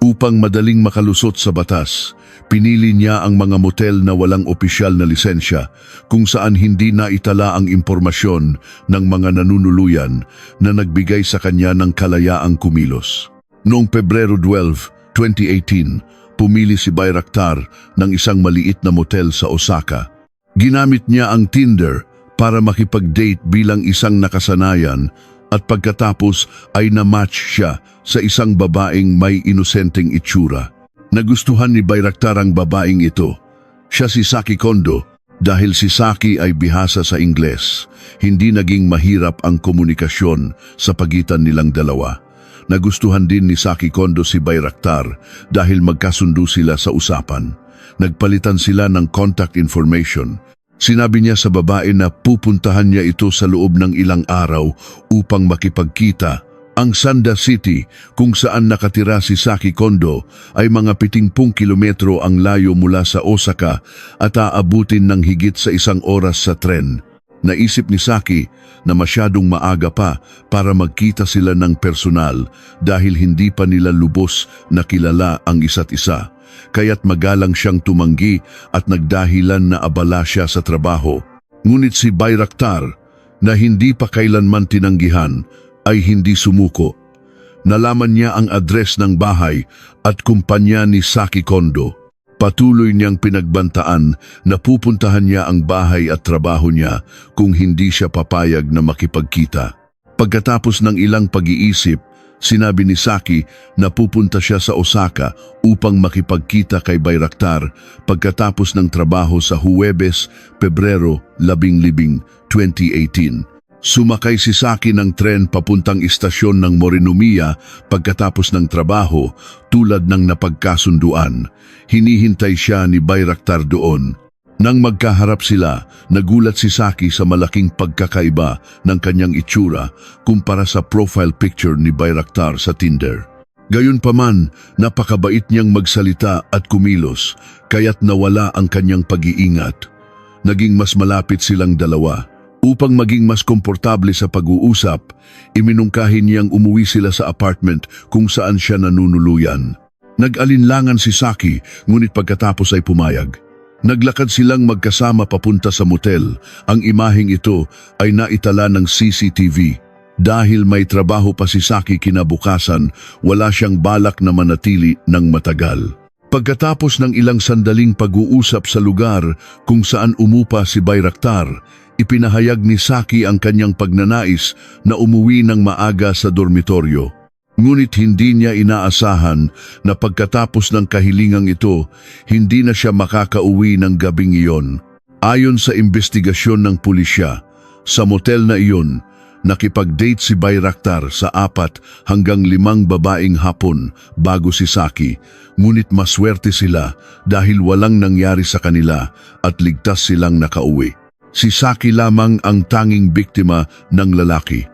Upang madaling makalusot sa batas, pinili niya ang mga motel na walang opisyal na lisensya kung saan hindi naitala ang impormasyon ng mga nanunuluyan na nagbigay sa kanya ng kalayaang kumilos. Noong Pebrero 12, 2018, pumili si Bayraktar ng isang maliit na motel sa Osaka. Ginamit niya ang Tinder para makipag-date bilang isang nakasanayan at pagkatapos ay na-match siya sa isang babaeng may inosenteng itsura. Nagustuhan ni Bayraktar ang babaeng ito. Siya si Saki Kondo. Dahil si Saki ay bihasa sa Ingles, hindi naging mahirap ang komunikasyon sa pagitan nilang dalawa. Nagustuhan din ni Saki Kondo si Bayraktar dahil magkasundo sila sa usapan. Nagpalitan sila ng contact information. Sinabi niya sa babae na pupuntahan niya ito sa loob ng ilang araw upang makipagkita. Ang Sanda City, kung saan nakatira si Saki Kondo, ay mga 70 kilometro ang layo mula sa Osaka at aabutin ng higit sa 1 oras sa tren. Naisip ni Saki na masyadong maaga pa para magkita sila ng personal dahil hindi pa nila lubos na kilala ang isa't isa. Kaya't magalang siyang tumanggi at nagdahilan na abala siya sa trabaho. Ngunit si Bayraktar, na hindi pa kailanman tinanggihan, ay hindi sumuko. Nalaman niya ang address ng bahay at kumpanya ni Saki Kondo. Patuloy niyang pinagbantaan na pupuntahan niya ang bahay at trabaho niya kung hindi siya papayag na makipagkita. Pagkatapos ng ilang pag-iisip, sinabi ni Saki na pupunta siya sa Osaka upang makipagkita kay Bayraktar pagkatapos ng trabaho sa Huwebes, Pebrero 15, 2018. Sumakay si Saki ng tren papuntang istasyon ng Morinomiya pagkatapos ng trabaho tulad ng napagkasunduan. Hinihintay siya ni Bayraktar doon. Nang magkaharap sila, nagulat si Saki sa malaking pagkakaiba ng kanyang itsura kumpara sa profile picture ni Bayraktar sa Tinder. Gayunpaman, napakabait niyang magsalita at kumilos, kaya't nawala ang kanyang pag-iingat. Naging mas malapit silang dalawa. Upang maging mas komportable sa pag-uusap, iminungkahi niyang umuwi sila sa apartment kung saan siya nanunuluyan. Nag-alinlangan si Saki, ngunit pagkatapos ay pumayag. Naglakad silang magkasama papunta sa motel. Ang imaheng ito ay naitala ng CCTV. Dahil may trabaho pa si Saki kinabukasan, wala siyang balak na manatili ng matagal. Pagkatapos ng ilang sandaling pag-uusap sa lugar kung saan umupa si Bayraktar, ipinahayag ni Saki ang kanyang pagnanais na umuwi ng maaga sa dormitoryo. Ngunit hindi niya inaasahan na pagkatapos ng kahilingang ito, hindi na siya makakauwi ng gabing iyon. Ayon sa investigasyon ng pulisya, sa motel na iyon, nakipag-date si Bayraktar sa 4 hanggang 5 babaeng hapon bago si Saki, ngunit maswerte sila dahil walang nangyari sa kanila at ligtas silang nakauwi. Si Saki lamang ang tanging biktima ng lalaki.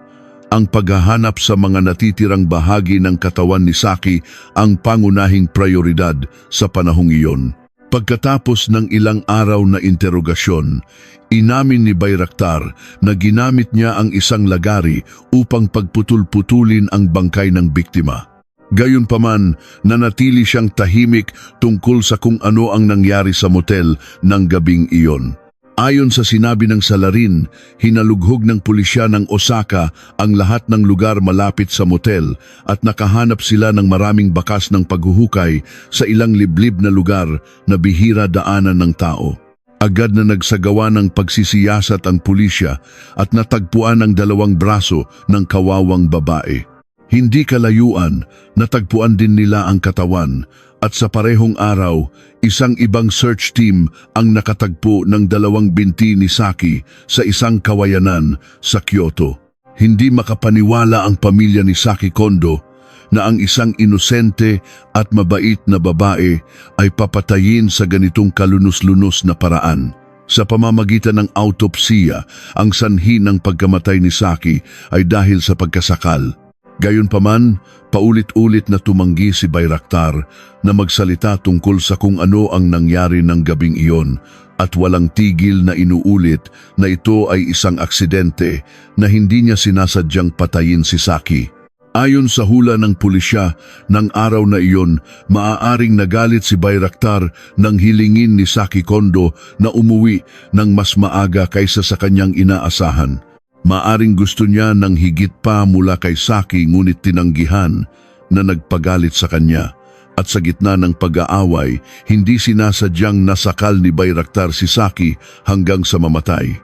Ang paghahanap sa mga natitirang bahagi ng katawan ni Saki ang pangunahing prioridad sa panahong iyon. Pagkatapos ng ilang araw na interogasyon, inamin ni Bayraktar na ginamit niya ang isang lagari upang pagputul-putulin ang bangkay ng biktima. Gayunpaman, nanatili siyang tahimik tungkol sa kung ano ang nangyari sa motel ng gabing iyon. Ayon sa sinabi ng salarin, hinalughog ng pulisya ng Osaka ang lahat ng lugar malapit sa motel at nakahanap sila ng maraming bakas ng paghuhukay sa ilang liblib na lugar na bihira daanan ng tao. Agad na nagsagawa ng pagsisiyasat ang pulisya at natagpuan ang 2 braso ng kawawang babae. Hindi kalayuan, natagpuan din nila ang katawan at sa parehong araw, isang ibang search team ang nakatagpo ng 2 binti ni Saki sa isang kawayanan sa Kyoto. Hindi makapaniwala ang pamilya ni Saki Kondo na ang isang inosente at mabait na babae ay papatayin sa ganitong kalunos-lunos na paraan. Sa pamamagitan ng autopsiya, ang sanhi ng pagkamatay ni Saki ay dahil sa pagkasakal. Gayunpaman, paulit-ulit na tumanggi si Bayraktar na magsalita tungkol sa kung ano ang nangyari ng gabing iyon at walang tigil na inuulit na ito ay isang aksidente na hindi niya sinasadyang patayin si Saki. Ayon sa hula ng pulisya, ng araw na iyon, maaaring nagalit si Bayraktar nang hilingin ni Saki Kondo na umuwi ng mas maaga kaysa sa kanyang inaasahan. Maaring gusto niya ng higit pa mula kay Saki ngunit tinanggihan na nagpagalit sa kanya. At sa gitna ng pag-aaway, hindi sinasadyang nasakal ni Bayraktar si Saki hanggang sa mamatay.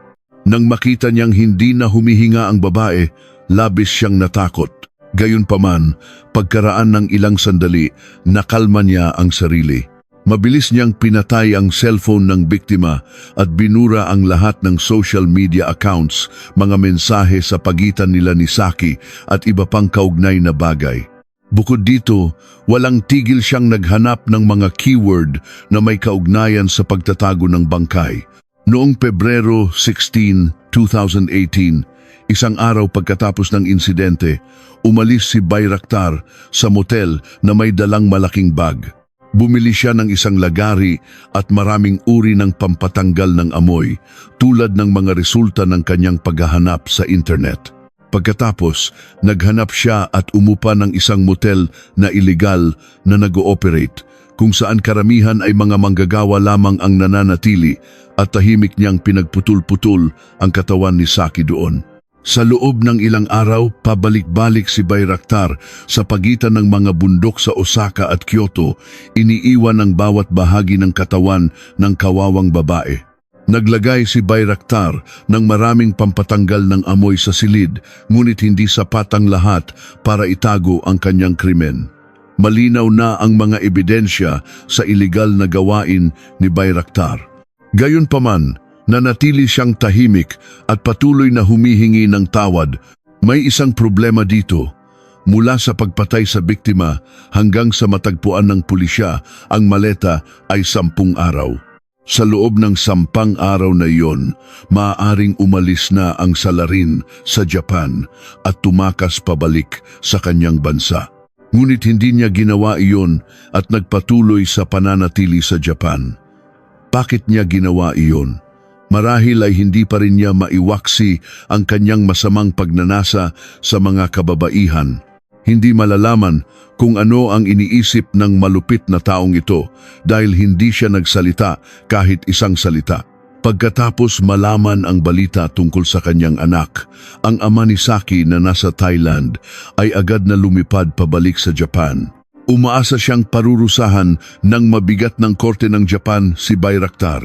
Nang makita niyang hindi na humihinga ang babae, labis siyang natakot. Gayunpaman, pagkaraan ng ilang sandali, nakalma niya ang sarili. Mabilis niyang pinatay ang cellphone ng biktima at binura ang lahat ng social media accounts, mga mensahe sa pagitan nila ni Saki at iba pang kaugnay na bagay. Bukod dito, walang tigil siyang naghanap ng mga keyword na may kaugnayan sa pagtatago ng bangkay. Noong Pebrero 16, 2018, isang araw pagkatapos ng insidente, umalis si Bayraktar sa motel na may dalang malaking bag. Bumili siya ng isang lagari at maraming uri ng pampatanggal ng amoy tulad ng mga resulta ng kanyang paghahanap sa internet. Pagkatapos, naghanap siya at umupa ng isang motel na iligal na nag-ooperate kung saan karamihan ay mga manggagawa lamang ang nananatili at tahimik niyang pinagputol-putol ang katawan ni Saki doon. Sa loob ng ilang araw, pabalik-balik si Bayraktar sa pagitan ng mga bundok sa Osaka at Kyoto, iniiwan ang bawat bahagi ng katawan ng kawawang babae. Naglagay si Bayraktar ng maraming pampatanggal ng amoy sa silid, ngunit hindi sapat ang lahat para itago ang kanyang krimen. Malinaw na ang mga ebidensya sa iligal na gawain ni Bayraktar. Gayunpaman, nanatili siyang tahimik at patuloy na humihingi ng tawad. May isang problema dito. Mula sa pagpatay sa biktima hanggang sa matagpuan ng pulisya, ang maleta ay 10 araw. Sa loob ng 10 araw na iyon, maaaring umalis na ang salarin sa Japan at tumakas pabalik sa kanyang bansa. Ngunit hindi niya ginawa iyon at nagpatuloy sa pananatili sa Japan. Bakit niya ginawa iyon? Marahil ay hindi pa rin niya maiwaksi ang kanyang masamang pagnanasa sa mga kababaihan. Hindi malalaman kung ano ang iniisip ng malupit na taong ito dahil hindi siya nagsalita kahit isang salita. Pagkatapos malaman ang balita tungkol sa kanyang anak, ang ama ni Saki na nasa Thailand ay agad na lumipad pabalik sa Japan. Umaasa siyang parurusahan ng mabigat ng korte ng Japan si Bayraktar.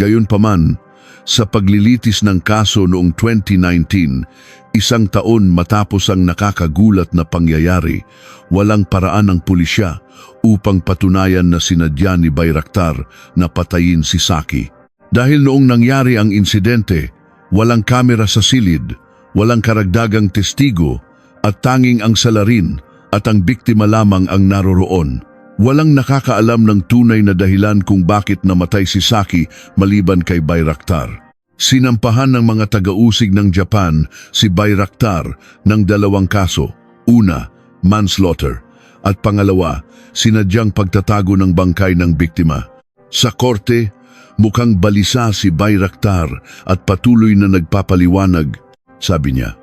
Gayunpaman, sa paglilitis ng kaso noong 2019, 1 taon matapos ang nakakagulat na pangyayari, walang paraan ng pulisya upang patunayan na sinadya ni Bayraktar na patayin si Saki. Dahil noong nangyari ang insidente, walang kamera sa silid, walang karagdagang testigo, at tanging ang salarin at ang biktima lamang ang naroroon. Walang nakakaalam ng tunay na dahilan kung bakit namatay si Saki maliban kay Bayraktar. Sinampahan ng mga taga-usig ng Japan si Bayraktar ng 2 kaso. Una, manslaughter, at pangalawa, sinadyang pagtatago ng bangkay ng biktima. Sa korte, mukhang balisa si Bayraktar at patuloy na nagpapaliwanag. Sabi niya,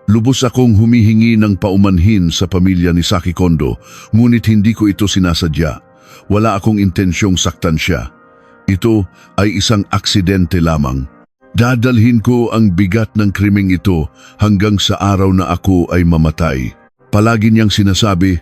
"Lubos akong humihingi ng paumanhin sa pamilya ni Saki Kondo, ngunit hindi ko ito sinasadya. Wala akong intensyong saktan siya. Ito ay isang aksidente lamang. Dadalhin ko ang bigat ng krimeng ito hanggang sa araw na ako ay mamatay." Palagi niyang sinasabi,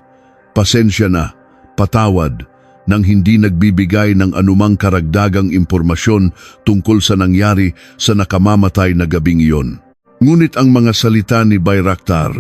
"Pasensya na, patawad," nang hindi nagbibigay ng anumang karagdagang impormasyon tungkol sa nangyari sa nakamamatay na gabing iyon. Ngunit ang mga salita ni Bayraktar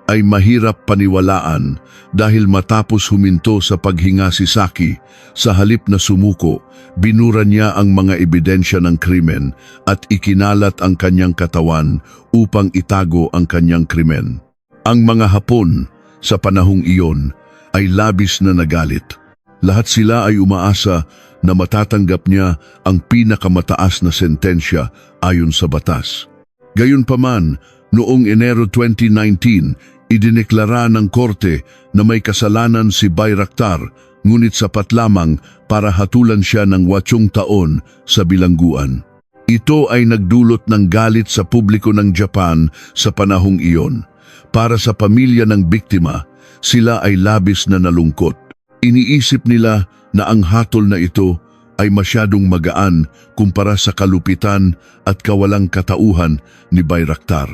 ay mahirap paniwalaan dahil matapos huminto sa paghinga si Saki, sa halip na sumuko, binura niya ang mga ebidensya ng krimen at ikinalat ang kanyang katawan upang itago ang kanyang krimen. Ang mga Hapon sa panahong iyon ay labis na nagalit. Lahat sila ay umaasa na matatanggap niya ang pinakamataas na sentensya ayon sa batas. Gayunpaman, noong Enero 2019, idineklara ng korte na may kasalanan si Bayraktar, ngunit sapat lamang para hatulan siya ng 8 taon sa bilangguan. Ito ay nagdulot ng galit sa publiko ng Japan sa panahong iyon. Para sa pamilya ng biktima, sila ay labis na nalungkot. Iniisip nila na ang hatol na ito ay masyadong magaan kumpara sa kalupitan at kawalang katauhan ni Bayraktar.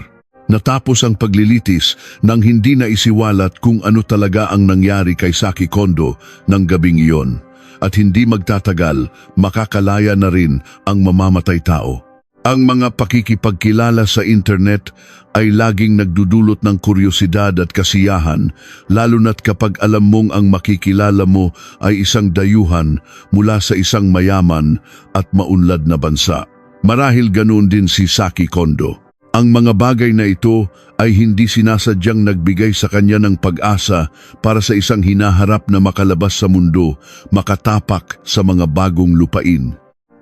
Natapos ang paglilitis nang hindi na isiwalat kung ano talaga ang nangyari kay Saki Kondo ng gabing iyon, at hindi magtatagal makakalaya na rin ang mamamatay tao. Ang mga pakikipagkilala sa internet ay laging nagdudulot ng kuryosidad at kasiyahan, lalo na't kapag alam mong ang makikilala mo ay isang dayuhan mula sa isang mayaman at maunlad na bansa. Marahil ganoon din si Saki Kondo. Ang mga bagay na ito ay hindi sinasadyang nagbigay sa kanya ng pag-asa para sa isang hinaharap na makalabas sa mundo, makatapak sa mga bagong lupain.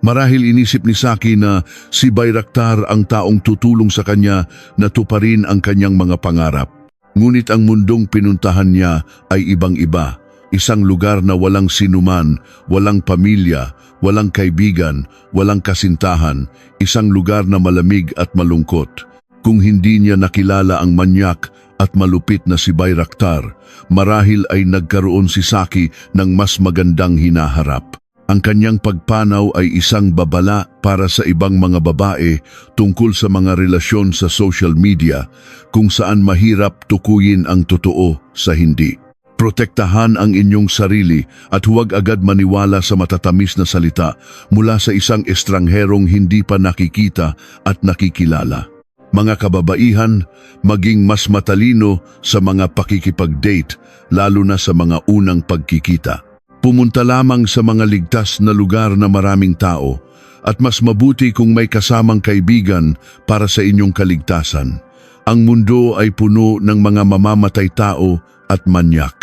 Marahil inisip ni Saki na si Bayraktar ang taong tutulong sa kanya na tuparin ang kanyang mga pangarap. Ngunit ang mundong pinuntahan niya ay ibang-iba. Isang lugar na walang sinuman, walang pamilya, walang kaibigan, walang kasintahan. Isang lugar na malamig at malungkot. Kung hindi niya nakilala ang manyak at malupit na si Bayraktar, marahil ay nagkaroon si Saki ng mas magandang hinaharap. Ang kanyang pagpanaw ay isang babala para sa ibang mga babae tungkol sa mga relasyon sa social media kung saan mahirap tukuyin ang totoo sa hindi. Protektahan ang inyong sarili at huwag agad maniwala sa matatamis na salita mula sa isang estrangherong hindi pa nakikita at nakikilala. Mga kababaihan, maging mas matalino sa mga pakikipag-date, lalo na sa mga unang pagkikita. Pumunta lamang sa mga ligtas na lugar na maraming tao at mas mabuti kung may kasamang kaibigan para sa inyong kaligtasan. Ang mundo ay puno ng mga mamamatay tao at manyak.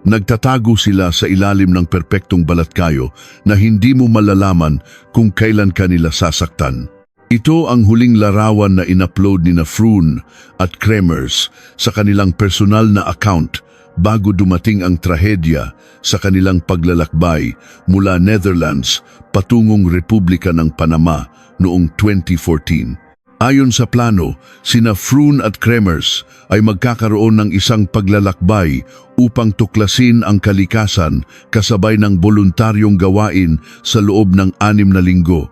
Nagtatago sila sa ilalim ng perpektong balatkayo na hindi mo malalaman kung kailan kanila sasaktan. Ito ang huling larawan na inupload ni Froon at Kremers sa kanilang personal na account bago dumating ang trahedya sa kanilang paglalakbay mula Netherlands patungong Republika ng Panama noong 2014. Ayon sa plano, sina Froon at Kremers ay magkakaroon ng isang paglalakbay upang tuklasin ang kalikasan kasabay ng voluntaryong gawain sa loob ng 6 na linggo.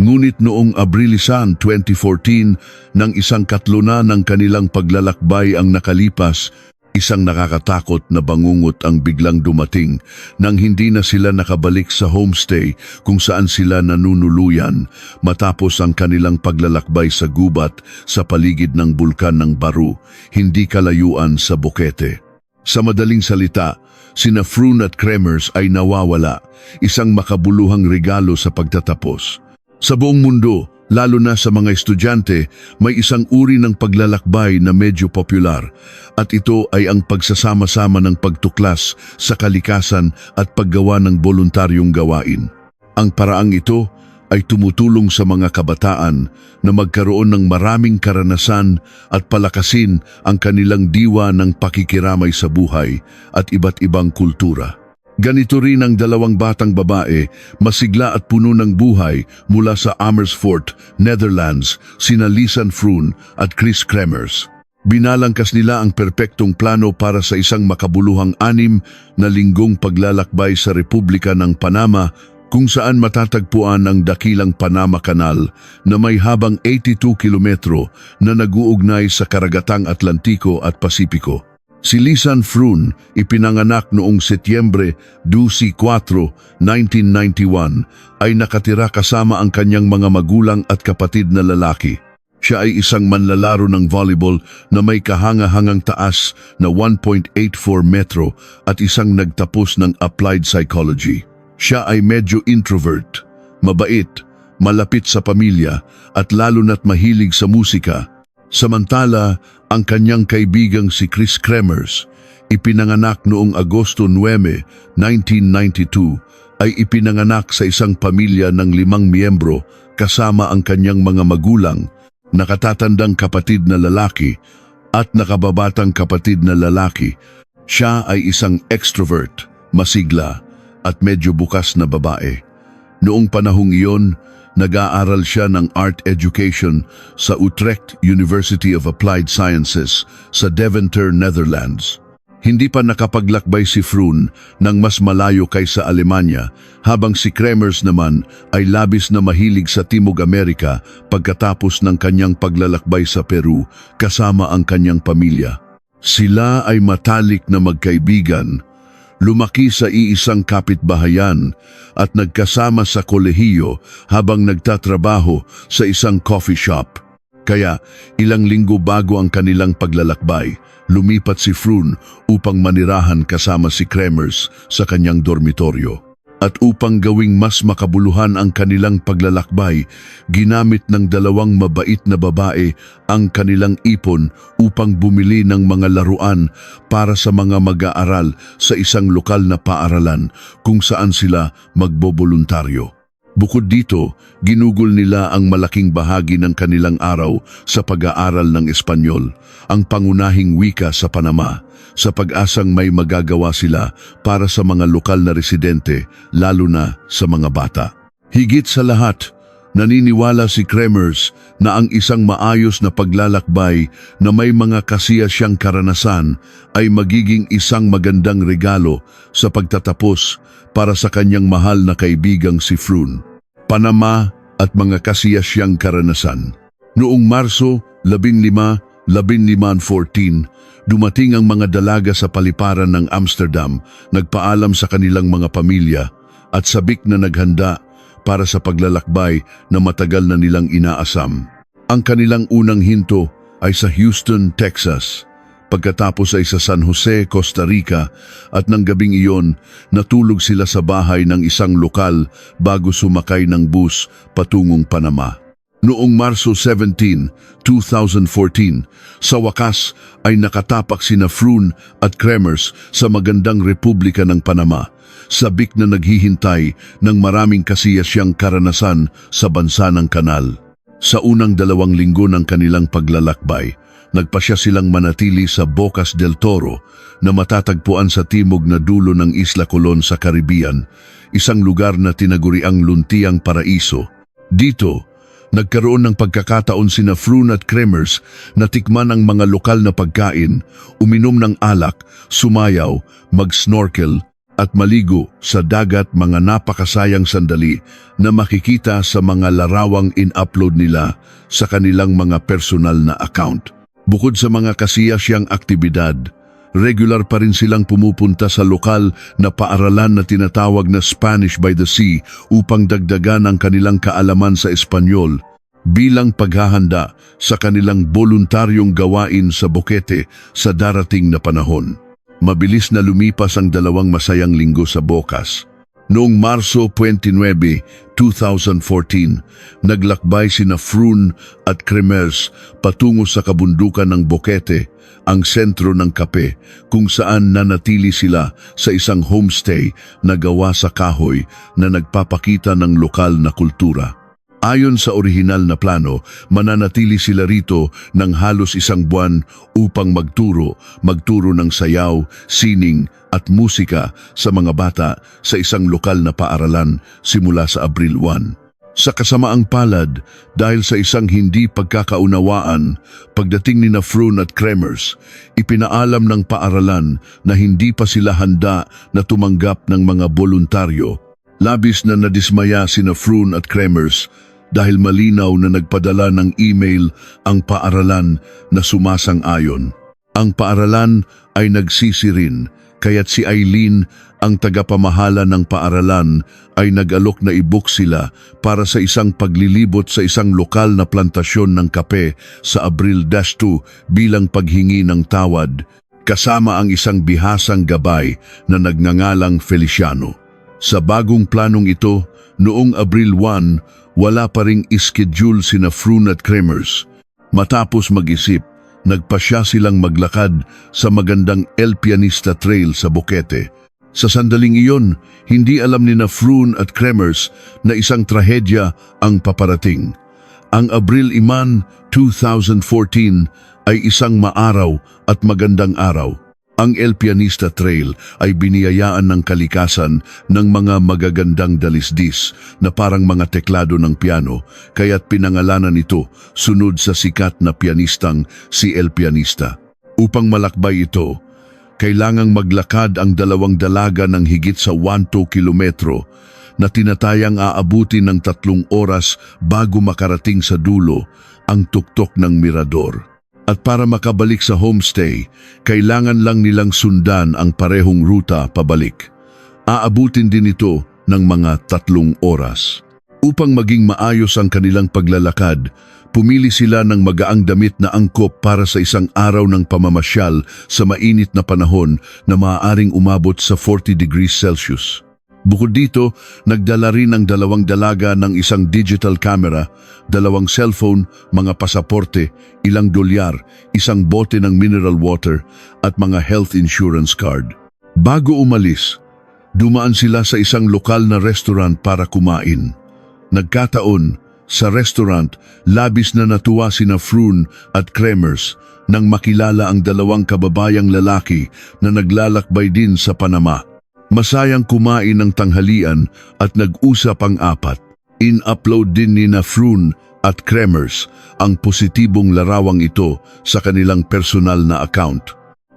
Ngunit noong Abrilisan 2014, nang isang katluna ng kanilang paglalakbay ang nakalipas, isang nakakatakot na bangungot ang biglang dumating nang hindi na sila nakabalik sa homestay kung saan sila nanunuluyan matapos ang kanilang paglalakbay sa gubat sa paligid ng bulkan ng Baru, hindi kalayuan sa Boquete. Sa madaling salita, sina Froon at Kremers ay nawawala, isang makabuluhang regalo sa pagtatapos. Sa buong mundo, lalo na sa mga estudyante, may isang uri ng paglalakbay na medyo popular at ito ay ang pagsasama-sama ng pagtuklas sa kalikasan at paggawa ng voluntaryong gawain. Ang paraang ito ay tumutulong sa mga kabataan na magkaroon ng maraming karanasan at palakasin ang kanilang diwa ng pakikiramay sa buhay at iba't ibang kultura. Ganito rin ang 2 batang babae, masigla at puno ng buhay mula sa Amersfoort, Netherlands, sina Lisan Froon at Chris Kremers. Binalangkas nila ang perpektong plano para sa isang makabuluhang 6 na linggong paglalakbay sa Republika ng Panama kung saan matatagpuan ang dakilang Panama Canal na may habang 82 kilometro na nag-uugnay sa karagatang Atlantiko at Pasipiko. Si Lisan Froon ipinanganak noong Setyembre 24, 1991 ay nakatira kasama ang kanyang mga magulang at kapatid na lalaki. Siya ay isang manlalaro ng volleyball na may kahanga-hangang taas na 1.84 metro at isang nagtapos ng applied psychology. Siya ay medyo introvert, mabait, malapit sa pamilya at lalo na't mahilig sa musika. Samantala, ang kanyang kaibigang si Chris Kremers, ipinanganak noong Agosto 9, 1992, ay ipinanganak sa isang pamilya ng 5 miyembro kasama ang kanyang mga magulang, nakatatandang kapatid na lalaki at nakababatang kapatid na lalaki. Siya ay isang extrovert, masigla at medyo bukas na babae. Noong panahong iyon, nag-aaral siya ng art education sa Utrecht University of Applied Sciences sa Deventer, Netherlands. Hindi pa nakapaglakbay si Froon ng mas malayo kaysa Alemanya, habang si Kremers naman ay labis na mahilig sa Timog Amerika pagkatapos ng kanyang paglalakbay sa Peru kasama ang kanyang pamilya. Sila ay matalik na magkaibigan, lumaki sa iisang kapitbahayan at nagkasama sa kolehiyo habang nagtatrabaho sa isang coffee shop. Kaya ilang linggo bago ang kanilang paglalakbay, lumipat si Froon upang manirahan kasama si Kremers sa kanyang dormitoryo. At upang gawing mas makabuluhan ang kanilang paglalakbay, ginamit ng 2 mabait na babae ang kanilang ipon upang bumili ng mga laruan para sa mga mag-aaral sa isang lokal na paaralan kung saan sila magboboluntaryo. Bukod dito, ginugol nila ang malaking bahagi ng kanilang araw sa pag-aaral ng Espanyol, ang pangunahing wika sa Panama, sa pag-asang may magagawa sila para sa mga lokal na residente, lalo na sa mga bata. Higit sa lahat, Naniniwala si Kremers na ang isang maayos na paglalakbay na may mga kasiyasiyang karanasan ay magiging isang magandang regalo sa pagtatapos para sa kanyang mahal na kaibigang si Froon. Panama at mga kasiyasiyang karanasan. Noong Marso 15, 1514, dumating ang mga dalaga sa paliparan ng Amsterdam, nagpaalam sa kanilang mga pamilya at sabik na naghanda para sa paglalakbay na matagal na nilang inaasam. Ang kanilang unang hinto ay sa Houston, Texas. Pagkatapos ay sa San Jose, Costa Rica at ng gabing iyon, natulog sila sa bahay ng isang lokal bago sumakay ng bus patungong Panama. Noong Marso 17, 2014, sa wakas ay nakatapak sina Froon at Kremers sa magandang Republika ng Panama, sabik na naghihintay ng maraming kasiyasiyang karanasan sa bansa ng kanal. Sa unang 2 linggo ng kanilang paglalakbay, nagpasya silang manatili sa Bocas del Toro na matatagpuan sa timog na dulo ng Isla Colon sa Caribbean, isang lugar na tinaguriang luntiang paraiso. Dito, nagkaroon ng pagkakataon sina Froon at Kremers na tikman ang mga lokal na pagkain, uminom ng alak, sumayaw, mag-snorkel at maligo sa dagat, mga napakasayang sandali na makikita sa mga larawang in-upload nila sa kanilang mga personal na account. Bukod sa mga kasiyasiyang aktibidad, regular pa rin silang pumupunta sa lokal na paaralan na tinatawag na Spanish by the Sea upang dagdagan ang kanilang kaalaman sa Espanyol bilang paghahanda sa kanilang voluntaryong gawain sa Boquete sa darating na panahon. Mabilis na lumipas ang 2 masayang linggo sa Bocas. Noong Marso 29, 2014, naglakbay sina Froon at Kremers patungo sa kabundukan ng Boquete, ang sentro ng Kape, kung saan nanatili sila sa isang homestay na gawa sa kahoy na nagpapakita ng lokal na kultura. Ayon sa orihinal na plano, mananatili sila rito ng halos 1 buwan upang magturo ng sayaw, sining at musika sa mga bata sa isang lokal na paaralan simula sa Abril 1. Sa kasamaang palad, dahil sa isang hindi pagkakaunawaan, pagdating ni Froon at Kremers, ipinaalam ng paaralan na hindi pa sila handa na tumanggap ng mga voluntaryo. Labis na nadismaya sina Froon at Kremers dahil malinaw na nagpadala ng email ang paaralan na sumasang-ayon. Ang paaralan ay nagsisi rin, kaya't si Eileen, ang tagapamahala ng paaralan, ay nag-alok na i-book sila para sa isang paglilibot sa isang lokal na plantasyon ng kape sa Abril 2 bilang paghingi ng tawad, kasama ang isang bihasang gabay na nagngangalang Feliciano. Sa bagong planong ito, noong Abril 1, wala pa ring ischedule sina Froon at Kremers. Matapos mag-isip, nagpasya silang maglakad sa magandang El Pianista Trail sa Boquete. Sa sandaling iyon, hindi alam ni Froon at Kremers na isang trahedya ang paparating. Ang Abril 5, 2014 ay isang maaraw at magandang araw. Ang El Pianista Trail ay biniyayaan ng kalikasan ng mga magagandang dalisdis na parang mga teklado ng piano, kaya't pinangalanan ito sunod sa sikat na pianistang si El Pianista. Upang malakbay ito, kailangang maglakad ang 2 dalaga ng higit sa 1-2 kilometro na tinatayang aabutin ng 3 oras bago makarating sa dulo, ang tuktok ng mirador. At para makabalik sa homestay, kailangan lang nilang sundan ang parehong ruta pabalik. Aabutin din ito ng mga 3 oras. Upang maging maayos ang kanilang paglalakad, pumili sila ng magaang damit na angkop para sa isang araw ng pamamasyal sa mainit na panahon na maaaring umabot sa 40 degrees Celsius. Bukod dito, nagdala rin ang 2 dalaga ng isang digital camera, 2 cellphone, mga pasaporte, ilang dolyar, isang bote ng mineral water at mga health insurance card. Bago umalis, dumaan sila sa isang lokal na restaurant para kumain. Nagkataon, sa restaurant, labis na natuwa sina Froon at Kremers nang makilala ang 2 kababayang lalaki na naglalakbay din sa Panama. Masayang kumain ng tanghalian at nag-usap ang 4. In-upload din ni Froon at Kremers ang positibong larawang ito sa kanilang personal na account.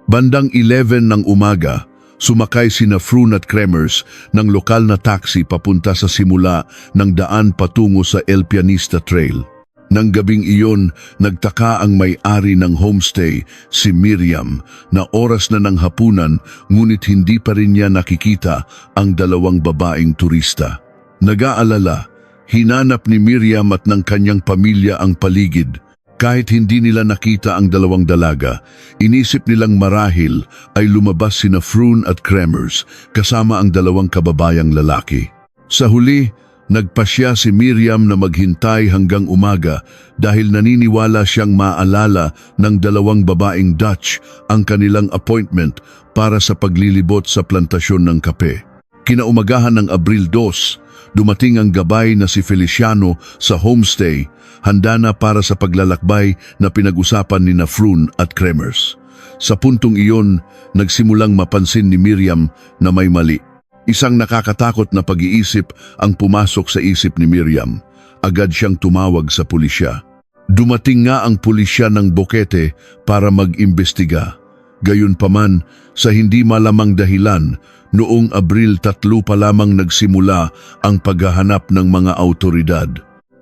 Bandang 11 ng umaga, sumakay sina Froon at Kremers ng lokal na taxi papunta sa simula ng daan patungo sa El Pianista Trail. Nang gabing iyon, nagtaka ang may-ari ng homestay, si Miriam, na oras na ng hapunan ngunit hindi pa rin niya nakikita ang dalawang babaeng turista. Nag-aalala, hinanap ni Miriam at ng kanyang pamilya ang paligid. Kahit hindi nila nakita ang dalawang dalaga, inisip nilang marahil ay lumabas sina Froon at Kremers kasama ang dalawang kababayang lalaki. Sa huli, nagpasya si Miriam na maghintay hanggang umaga dahil naniniwala siyang maalala ng dalawang babaeng Dutch ang kanilang appointment para sa paglilibot sa plantasyon ng kape. Kinaumagahan ng Abril 2, dumating ang gabay na si Feliciano sa homestay, handa na para sa paglalakbay na pinag-usapan ni Froon at Kremers. Sa puntong iyon, nagsimulang mapansin ni Miriam na may mali. Isang nakakatakot na pag-iisip ang pumasok sa isip ni Miriam. Agad siyang tumawag sa pulisya. Dumating nga ang pulisya ng Boquete para mag-imbestiga. Gayunpaman, sa hindi malamang dahilan, noong Abril 3 pa lamang nagsimula ang paghahanap ng mga autoridad.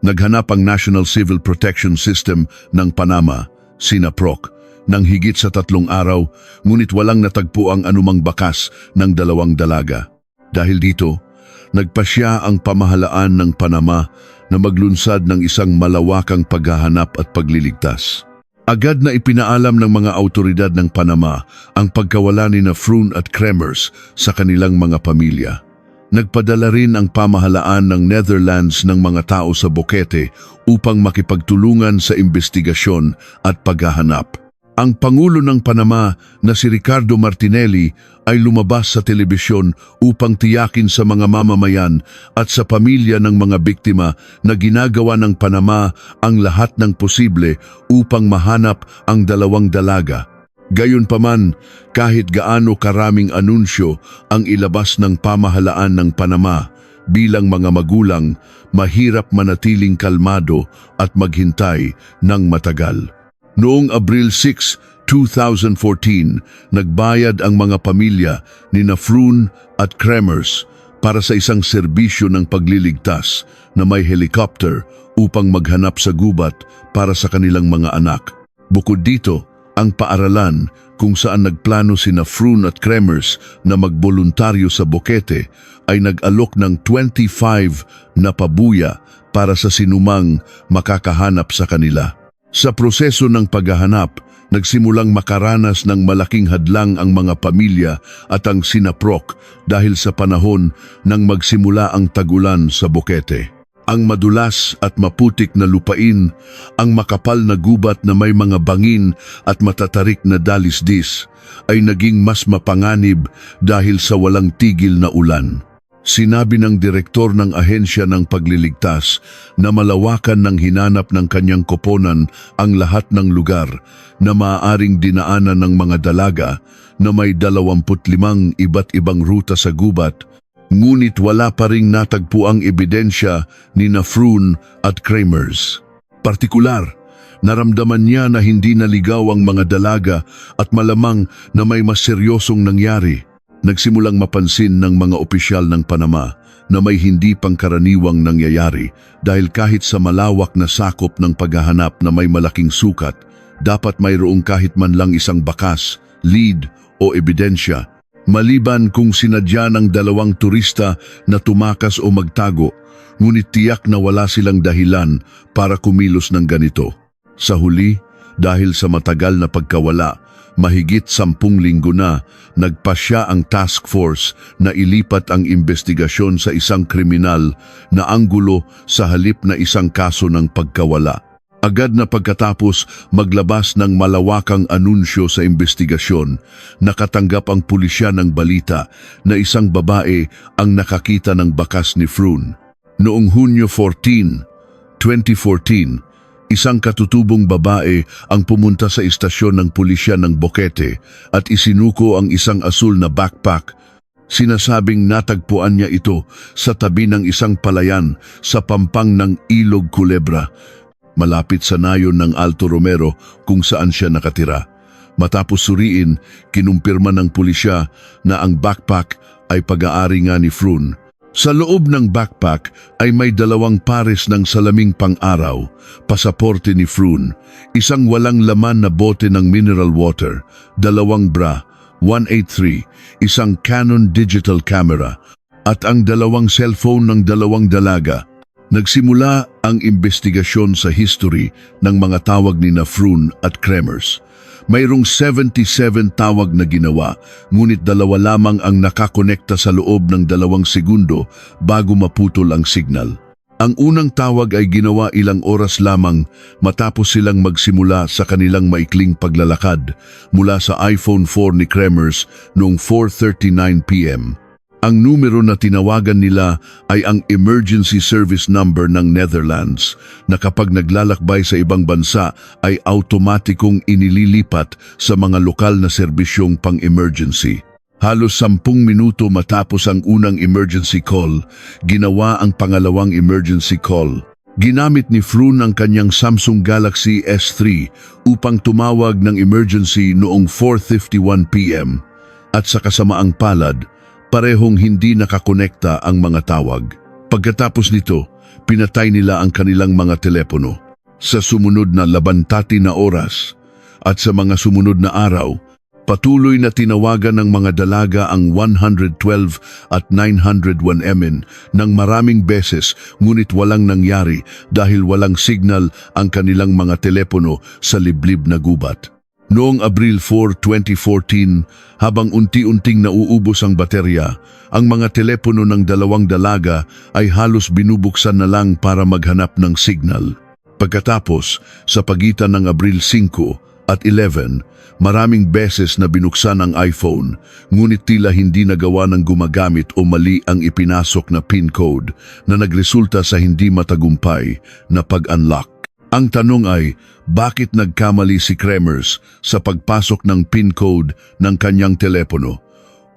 Naghanap ang National Civil Protection System ng Panama, SINAPROC, ng higit sa 3 araw, ngunit walang natagpo ang anumang bakas ng dalawang dalaga. Dahil dito, nagpasya ang pamahalaan ng Panama na maglunsad ng isang malawakang paghahanap at pagliligtas. Agad na ipinaalam ng mga autoridad ng Panama ang pagkawala ni Froon at Kremers sa kanilang mga pamilya. Nagpadala rin ang pamahalaan ng Netherlands ng mga tao sa Boquete upang makipagtulungan sa investigasyon at paghahanap. Ang Pangulo ng Panama na si Ricardo Martinelli ay lumabas sa telebisyon upang tiyakin sa mga mamamayan at sa pamilya ng mga biktima na ginagawa ng Panama ang lahat ng posible upang mahanap ang dalawang dalaga. Gayunpaman, kahit gaano karaming anunsyo ang ilabas ng pamahalaan ng Panama, bilang mga magulang, mahirap manatiling kalmado at maghintay ng matagal. Noong Abril 6, 2014, nagbayad ang mga pamilya ni Froon at Kremers para sa isang serbisyo ng pagliligtas na may helicopter upang maghanap sa gubat para sa kanilang mga anak. Bukod dito, ang paaralan kung saan nagplano sina Froon at Kremers na magboluntaryo sa Boquete ay nag-alok ng 25 na pabuya para sa sinumang makakahanap sa kanila. Sa proseso ng paghahanap, nagsimulang makaranas ng malaking hadlang ang mga pamilya at ang SINAPROC dahil sa panahon nang magsimula ang tagulan sa Boquete. Ang madulas at maputik na lupain, ang makapal na gubat na may mga bangin at matatarik na dalisdis ay naging mas mapanganib dahil sa walang tigil na ulan. Sinabi ng direktor ng ahensya ng pagliligtas na malawakan ng hinanap ng kanyang koponan ang lahat ng lugar na maaaring dinaanan ng mga dalaga na may 25 iba't ibang ruta sa gubat, ngunit wala pa ring natagpuang ebidensya ni Froon at Kremers. Partikular, naramdaman niya na hindi naligaw ang mga dalaga at malamang na may mas seryosong nangyari. Nagsimulang mapansin ng mga opisyal ng Panama na may hindi pangkaraniwang nangyayari dahil kahit sa malawak na sakop ng paghahanap na may malaking sukat, dapat mayroong kahit man lang isang bakas, lead o ebidensya, maliban kung sinadya ng dalawang turista na tumakas o magtago, ngunit tiyak na wala silang dahilan para kumilos ng ganito. Sa huli, dahil sa matagal na pagkawala, mahigit 10 linggo na, nagpasya ang task force na ilipat ang investigasyon sa isang kriminal na anggulo sa halip na isang kaso ng pagkawala. Agad na pagkatapos maglabas ng malawakang anunsyo sa investigasyon, nakatanggap ang pulisya ng balita na isang babae ang nakakita ng bakas ni Froon. Noong Hunyo 14, 2014, isang katutubong babae ang pumunta sa istasyon ng pulisya ng Boquete at isinuko ang isang asul na backpack Sinasabing natagpuan niya ito sa tabi ng isang palayan sa pampang ng Ilog Culebra, malapit sa nayon ng Alto Romero kung saan siya nakatira. Matapos suriin, kinumpirma ng pulisya na ang backpack ay pag-aari nga ni Froon. Sa loob ng backpack ay may 2 pares ng salaming pang-araw, pasaporte ni Froon, isang walang laman na bote ng mineral water, 2 bra, 183, isang Canon digital camera, at ang 2 cellphone ng 2 dalaga. Nagsimula ang investigasyon sa history ng mga tawag ni Froon at Kremers. Mayroong 77 tawag na ginawa, ngunit 2 lamang ang nakakonekta sa loob ng 2 segundo bago maputol ang signal. Ang unang tawag ay ginawa ilang oras lamang matapos silang magsimula sa kanilang maikling paglalakad mula sa iPhone 4 ni Kremers noong 4:39 p.m. Ang numero na tinawagan nila ay ang emergency service number ng Netherlands na kapag naglalakbay sa ibang bansa ay automatikong inililipat sa mga lokal na serbisyong pang-emergency. Halos 10 minuto matapos ang unang emergency call, ginawa ang pangalawang emergency call. Ginamit ni Froon ang kanyang Samsung Galaxy S3 upang tumawag ng emergency noong 4:51 p.m. At sa kasamaang palad, parehong hindi nakakonekta ang mga tawag. Pagkatapos nito, pinatay nila ang kanilang mga telepono. Sa sumunod na labantati na oras at sa mga sumunod na araw, patuloy na tinawagan ng mga dalaga ang 112 at 901 MN ng maraming beses, ngunit walang nangyari dahil walang signal ang kanilang mga telepono sa liblib na gubat. Noong Abril 4, 2014, habang unti-unting nauubos ang baterya, ang mga telepono ng 2 dalaga ay halos binubuksan na lang para maghanap ng signal. Pagkatapos, sa pagitan ng Abril 5 at 11, maraming beses na binuksan ang iPhone, ngunit tila hindi nagawa ng gumagamit o mali ang ipinasok na PIN code na nagresulta sa hindi matagumpay na pag-unlock. Ang tanong ay, bakit nagkamali si Kremers sa pagpasok ng PIN code ng kanyang telepono?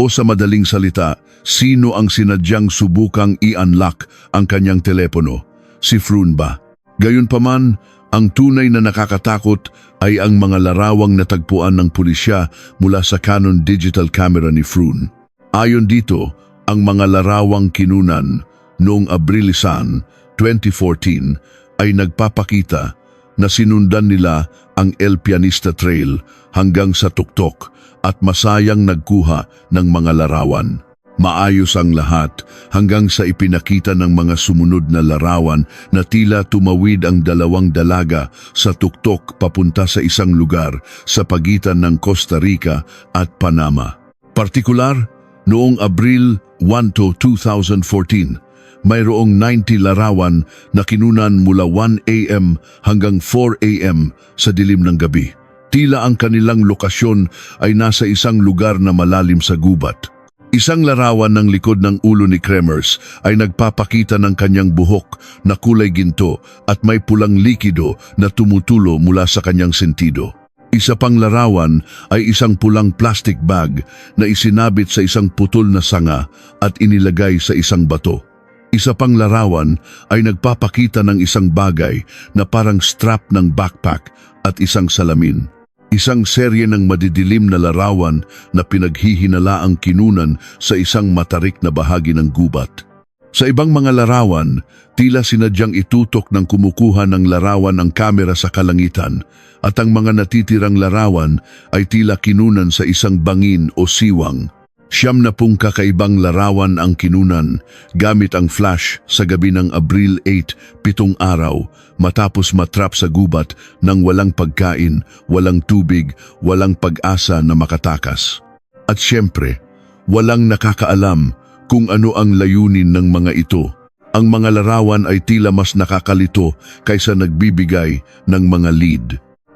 O sa madaling salita, sino ang sinadyang subukang i-unlock ang kanyang telepono? Si Froon ba? Gayunpaman, ang tunay na nakakatakot ay ang mga larawang natagpuan ng pulisya mula sa Canon digital camera ni Froon. Ayon dito, ang mga larawang kinunan noong Abril 1, 2014 ay nagpapakita na sinundan nila ang El Pianista Trail hanggang sa tuktok at masayang nagkuha ng mga larawan. Maayos ang lahat hanggang sa ipinakita ng mga sumunod na larawan na tila tumawid ang 2 dalaga sa tuktok papunta sa isang lugar sa pagitan ng Costa Rica at Panama. Partikular, noong Abril 1, 2014, mayroong 90 larawan na kinunan mula 1 a.m. hanggang 4 a.m. sa dilim ng gabi. Tila ang kanilang lokasyon ay nasa isang lugar na malalim sa gubat. Isang larawan ng likod ng ulo ni Kremers ay nagpapakita ng kanyang buhok na kulay ginto at may pulang likido na tumutulo mula sa kanyang sentido. Isa pang larawan ay isang pulang plastic bag na isinabit sa isang putol na sanga at inilagay sa isang bato. Isa pang larawan ay nagpapakita ng isang bagay na parang strap ng backpack at isang salamin. Isang serye ng madidilim na larawan na pinaghihinalaang kinunan sa isang matarik na bahagi ng gubat. Sa ibang mga larawan, tila sinadyang itutok ng kumukuha ng larawan ang kamera sa kalangitan at ang mga natitirang larawan ay tila kinunan sa isang bangin o siwang. 70 kakaibang larawan ang kinunan gamit ang flash sa gabi ng Abril 8, 7 araw, matapos matrap sa gubat ng walang pagkain, walang tubig, walang pag-asa na makatakas. At siyempre, walang nakakaalam kung ano ang layunin ng mga ito. Ang mga larawan ay tila mas nakakalito kaysa nagbibigay ng mga lead.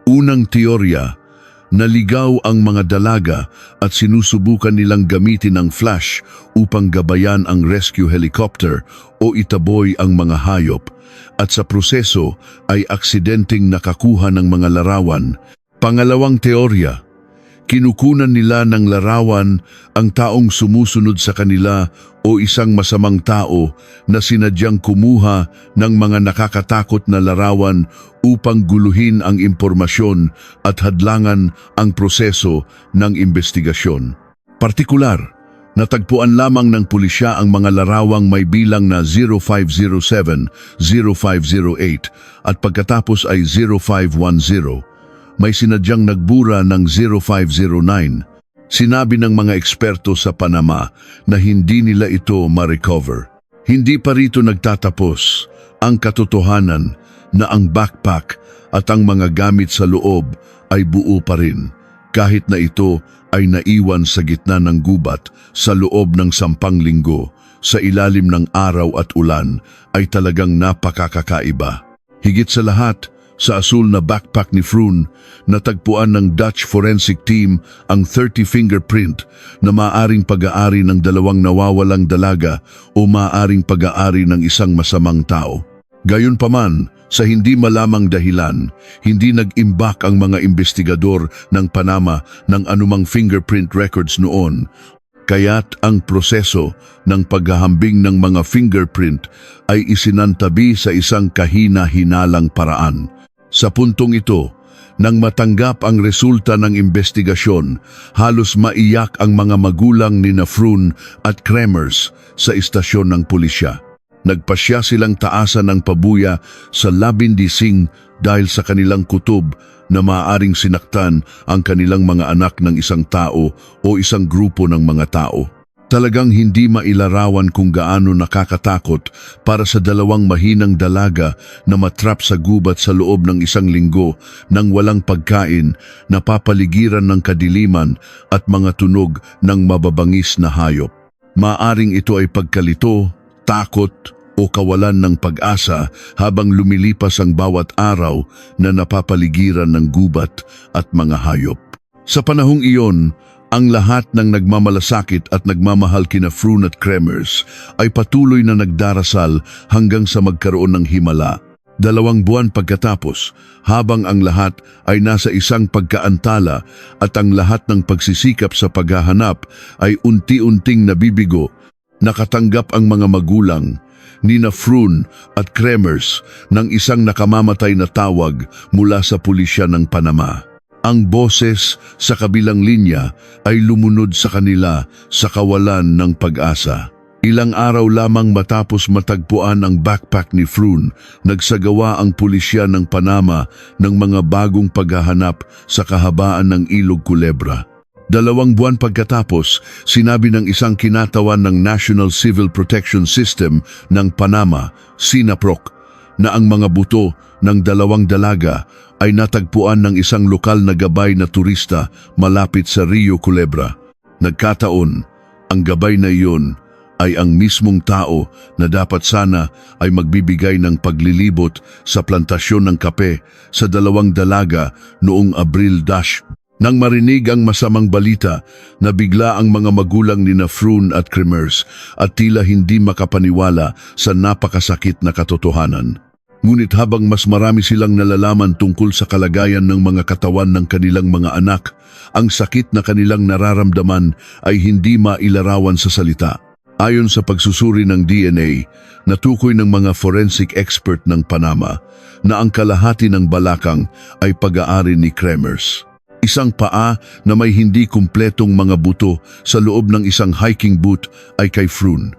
Unang teorya, naligaw ang mga dalaga at sinusubukan nilang gamitin ang flash upang gabayan ang rescue helicopter o itaboy ang mga hayop, at sa proseso ay aksidenteng nakakuha ng mga larawan. Pangalawang teorya, Kinukunan nila ng larawan ang taong sumusunod sa kanila o isang masamang tao na sinadyang kumuha ng mga nakakatakot na larawan upang guluhin ang impormasyon at hadlangan ang proseso ng investigasyon. Partikular, natagpuan lamang ng pulisya ang mga larawang may bilang na 0507, 0508 at pagkatapos ay 0510. May sinadyang nagbura ng 0509. Sinabi ng mga eksperto sa Panama na hindi nila ito ma-recover. Hindi pa rito nagtatapos ang katotohanan na ang backpack at ang mga gamit sa loob ay buo pa rin, kahit na ito ay naiwan sa gitna ng gubat sa loob ng 10 linggo sa ilalim ng araw at ulan ay talagang napakakakaiba. Higit sa lahat, sa asul na backpack ni Froon, natagpuan ng Dutch forensic team ang 30 fingerprint na maaaring pag-aari ng 2 nawawalang dalaga o maaaring pag-aari ng isang masamang tao. Gayunpaman, sa hindi malamang dahilan, hindi nag-imbak ang mga investigador ng Panama ng anumang fingerprint records noon. Kaya't ang proseso ng paghahambing ng mga fingerprint ay isinantabi sa isang kahina-hinalang paraan. Sa puntong ito, nang matanggap ang resulta ng investigasyon, halos maiyak ang mga magulang ni Froon at Kremers sa istasyon ng pulisya. Nagpasya silang taasan ng pabuya sa labindising dahil sa kanilang kutob na maaaring sinaktan ang kanilang mga anak ng isang tao o isang grupo ng mga tao. Talagang hindi mailarawan kung gaano nakakatakot para sa 2 mahinang dalaga na matrap sa gubat sa loob ng 1 linggo nang walang pagkain, napapaligiran ng kadiliman at mga tunog ng mababangis na hayop. Maaring ito ay pagkalito, takot o kawalan ng pag-asa habang lumilipas ang bawat araw na napapaligiran ng gubat at mga hayop. Sa panahong iyon, ang lahat ng nagmamalasakit at nagmamahal kina Froon at Kremers ay patuloy na nagdarasal hanggang sa magkaroon ng himala. 2 buwan pagkatapos, habang ang lahat ay nasa isang pagkaantala at ang lahat ng pagsisikap sa paghahanap ay unti-unting nabibigo, nakatanggap ang mga magulang nina Froon at Kremers ng isang nakamamatay na tawag mula sa pulisya ng Panama. Ang boses sa kabilang linya ay lumunod sa kanila sa kawalan ng pag-asa. Ilang araw lamang matapos matagpuan ang backpack ni Froon, nagsagawa ang pulisya ng Panama ng mga bagong paghahanap sa kahabaan ng Ilog Culebra. 2 buwan pagkatapos, sinabi ng isang kinatawan ng National Civil Protection System ng Panama, SINAPROC, na ang mga buto ng 2 dalaga ay natagpuan ng isang lokal na gabay na turista malapit sa Rio Culebra. Nagkataon, ang gabay na iyon ay ang mismong tao na dapat sana ay magbibigay ng paglilibot sa plantasyon ng kape sa 2 dalaga noong Abril. Nang marinig ang masamang balita, nabigla ang mga magulang ni Froon at Kremers at tila hindi makapaniwala sa napakasakit na katotohanan. Ngunit habang mas marami silang nalalaman tungkol sa kalagayan ng mga katawan ng kanilang mga anak, ang sakit na kanilang nararamdaman ay hindi mailarawan sa salita. Ayon sa pagsusuri ng DNA, natukoy ng mga forensic expert ng Panama na ang kalahati ng balakang ay pag-aari ni Kremers. Isang paa na may hindi kumpletong mga buto sa loob ng isang hiking boot ay kay Froon.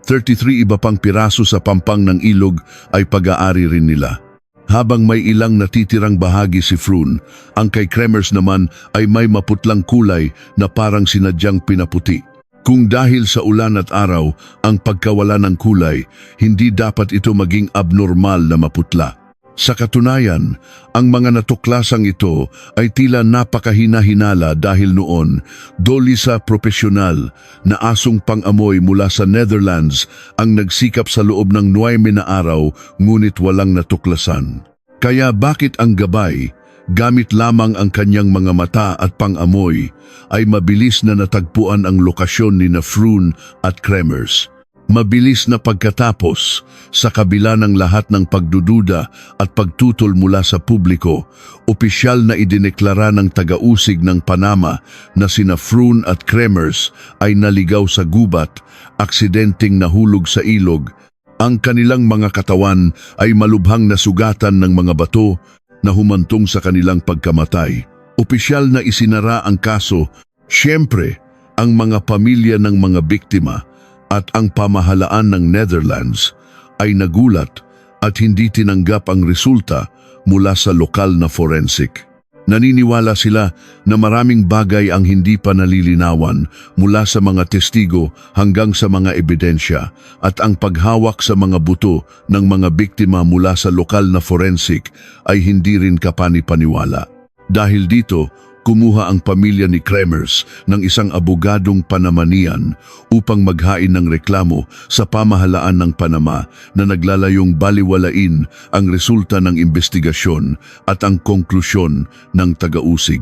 33 iba pang piraso sa pampang ng ilog ay pag-aari rin nila. Habang may ilang natitirang bahagi si Froon, ang kay Kremers naman ay may maputlang kulay na parang sinadyang pinaputi. Kung dahil sa ulan at araw ang pagkawala ng kulay, hindi dapat ito maging abnormal na maputla. Sa katunayan, ang mga natuklasang ito ay tila napakahina-hinala dahil noon, doli sa propesyonal na asong pang-amoy mula sa Netherlands ang nagsikap sa loob ng 9 na araw ngunit walang natuklasan. Kaya bakit ang gabay, gamit lamang ang kanyang mga mata at pang-amoy, ay mabilis na natagpuan ang lokasyon ni Froon at Kremers? Mabilis na pagkatapos, sa kabila ng lahat ng pagdududa at pagtutol mula sa publiko, opisyal na idineklara ng taga-usig ng Panama na sina Frun at Kremers ay naligaw sa gubat, aksidenteng nahulog sa ilog. Ang kanilang mga katawan ay malubhang nasugatan ng mga bato na humantong sa kanilang pagkamatay. Opisyal na isinara ang kaso. Siyempre, ang mga pamilya ng mga biktima at ang pamahalaan ng Netherlands ay nagulat at hindi tinanggap ang resulta mula sa lokal na forensic. Naniniwala sila na maraming bagay ang hindi pa nalilinawan mula sa mga testigo hanggang sa mga ebidensya at ang paghawak sa mga buto ng mga biktima mula sa lokal na forensic ay hindi rin kapani-paniwala. Dahil dito, kumuha ang pamilya ni Kremers ng isang abogadong Panamanian upang maghain ng reklamo sa pamahalaan ng Panama na naglalayong baliwalain ang resulta ng investigasyon at ang konklusyon ng taga-usig.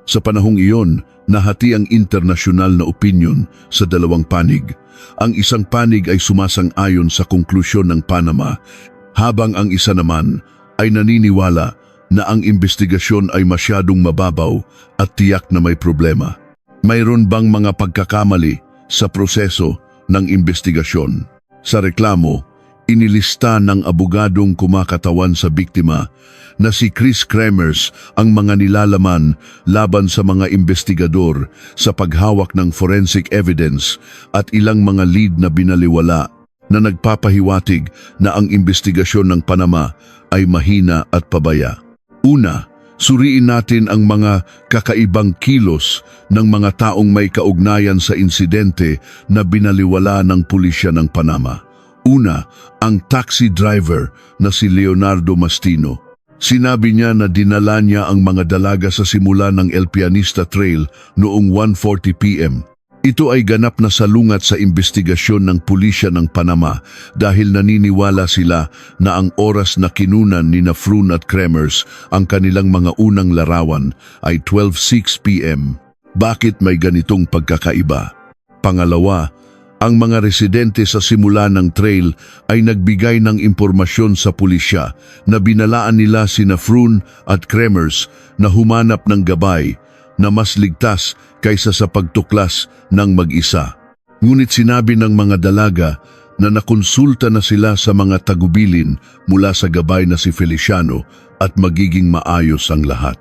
Sa panahong iyon, nahati ang internasyonal na opinyon sa dalawang panig. Ang isang panig ay sumasang-ayon sa konklusyon ng Panama, habang ang isa naman ay naniniwala na ang investigasyon ay masyadong mababaw at tiyak na may problema. Mayroon bang mga pagkakamali sa proseso ng investigasyon? Sa reklamo, inilista ng abogadong kumakatawan sa biktima na si Chris Kremers ang mga nilalaman laban sa mga investigador sa paghawak ng forensic evidence at ilang mga lead na binaliwala na nagpapahiwatig na ang investigasyon ng Panama ay mahina at pabaya. Una, suriin natin ang mga kakaibang kilos ng mga taong may kaugnayan sa insidente na binaliwala ng pulisya ng Panama. Una, ang taxi driver na si Leonardo Mastino. Sinabi niya na dinala niya ang mga dalaga sa simula ng El Pianista Trail noong 1:40 p.m. Ito ay ganap na salungat sa investigasyon ng pulisya ng Panama dahil naniniwala sila na ang oras na kinunan ni Frun at Kremers ang kanilang mga unang larawan ay 12:06 p.m. Bakit may ganitong pagkakaiba? Pangalawa, ang mga residente sa simula ng trail ay nagbigay ng impormasyon sa pulisya na binalaan nila sina Frun at Kremers na humanap ng gabay na mas ligtas kaysa sa pagtuklas ng mag-isa. Ngunit sinabi ng mga dalaga na nakonsulta na sila sa mga tagubilin mula sa gabay na si Feliciano at magiging maayos ang lahat.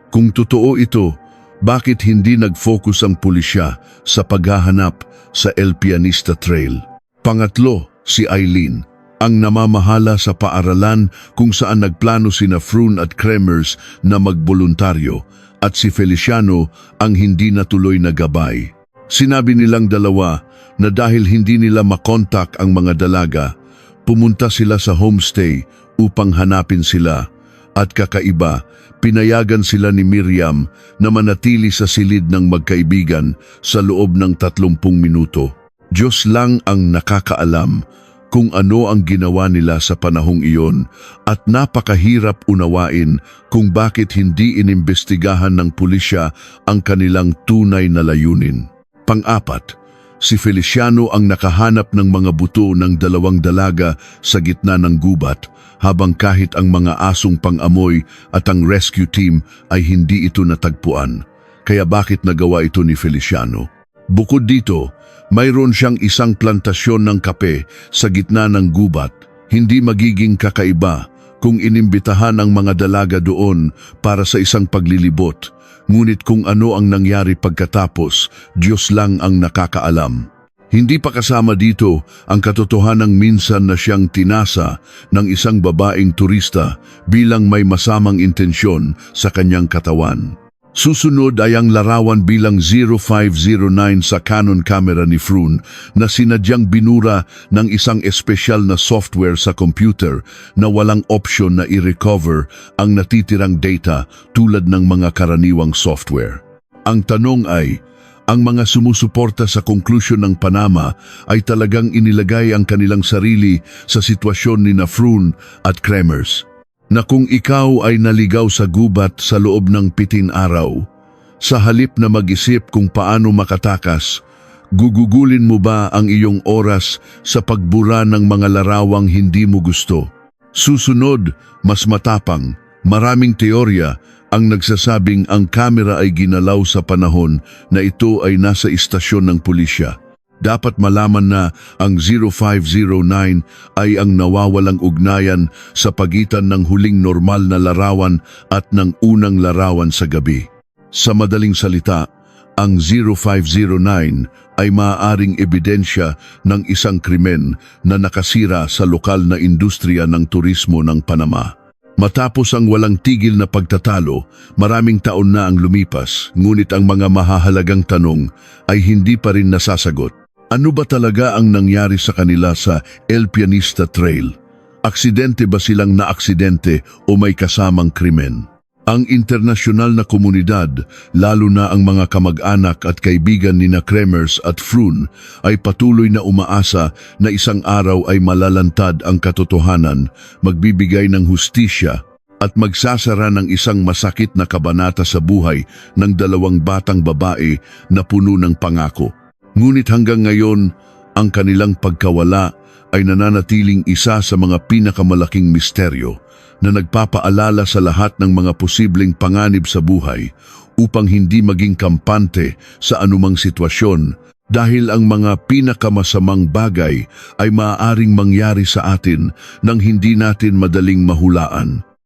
Kung totoo ito, bakit hindi nag-focus ang pulisya sa paghahanap sa El Pianista Trail? Pangatlo, si Eileen, ang namamahala sa paaralan kung saan nagplano sina Frun at Kremers na magboluntaryo at si Feliciano ang hindi natuloy na gabay. Sinabi nilang dalawa na dahil hindi nila makontak ang mga dalaga, pumunta sila sa homestay upang hanapin sila at kakaiba, pinayagan sila ni Miriam na manatili sa silid ng magkaibigan sa loob ng 30 minuto. Diyos lang ang nakakaalam kung ano ang ginawa nila sa panahong iyon at napakahirap unawain kung bakit hindi inimbestigahan ng pulisya ang kanilang tunay na layunin. Pang-apat, si Feliciano ang nakahanap ng mga buto ng dalawang dalaga sa gitna ng gubat habang kahit ang mga asong pang-amoy at ang rescue team ay hindi ito natagpuan. Kaya bakit nagawa ito ni Feliciano? Bukod dito, mayroon siyang isang plantasyon ng kape sa gitna ng gubat. Hindi magiging kakaiba kung inimbitahan ang mga dalaga doon para sa isang paglilibot. Ngunit kung ano ang nangyari pagkatapos, Diyos lang ang nakakaalam. Hindi pa kasama dito ang katotohanang minsan na siyang tinasa ng isang babaeng turista bilang may masamang intensyon sa kanyang katawan. Susunod ay ang larawan bilang 0509 sa Canon camera ni Frun na sinadyang binura ng isang espesyal na software sa computer na walang option na i-recover ang natitirang data tulad ng mga karaniwang software. Ang tanong ay, ang mga sumusuporta sa konklusyon ng Panama ay talagang inilagay ang kanilang sarili sa sitwasyon ni Frun at Kremers, na kung ikaw ay naligaw sa gubat sa loob ng 7 araw, sa halip na mag-isip kung paano makatakas, Gugugulin mo ba ang iyong oras sa pagbura ng mga larawang hindi mo gusto? Susunod, mas matapang. Maraming teorya ang nagsasabing ang kamera ay ginalaw sa panahon na ito ay nasa istasyon ng pulisya. Dapat malaman na ang 0509 ay ang nawawalang ugnayan sa pagitan ng huling normal na larawan at ng unang larawan sa gabi. Sa madaling salita, ang 0509 ay maaaring ebidensya ng isang krimen na nakasira sa lokal na industriya ng turismo ng Panama. Matapos ang walang tigil na pagtatalo, maraming taon na ang lumipas, ngunit ang mga mahahalagang tanong ay hindi pa rin nasasagot. Ano ba talaga ang nangyari sa kanila sa El Pianista Trail? Aksidente ba silang naaksidente o may kasamang krimen? Ang internasyonal na komunidad, lalo na ang mga kamag-anak at kaibigan ni na Kremers at Froon, ay patuloy na umaasa na isang araw ay malalantad ang katotohanan, magbibigay ng hustisya at magsasara ng isang masakit na kabanata sa buhay ng dalawang batang babae na puno ng pangako. Ngunit hanggang ngayon, ang kanilang pagkawala ay nananatiling isa sa mga pinakamalaking misteryo na nagpapaalala sa lahat ng mga posibleng panganib sa buhay upang hindi maging kampante sa anumang sitwasyon dahil ang mga pinakamasamang bagay ay maaaring mangyari sa atin nang hindi natin madaling mahulaan.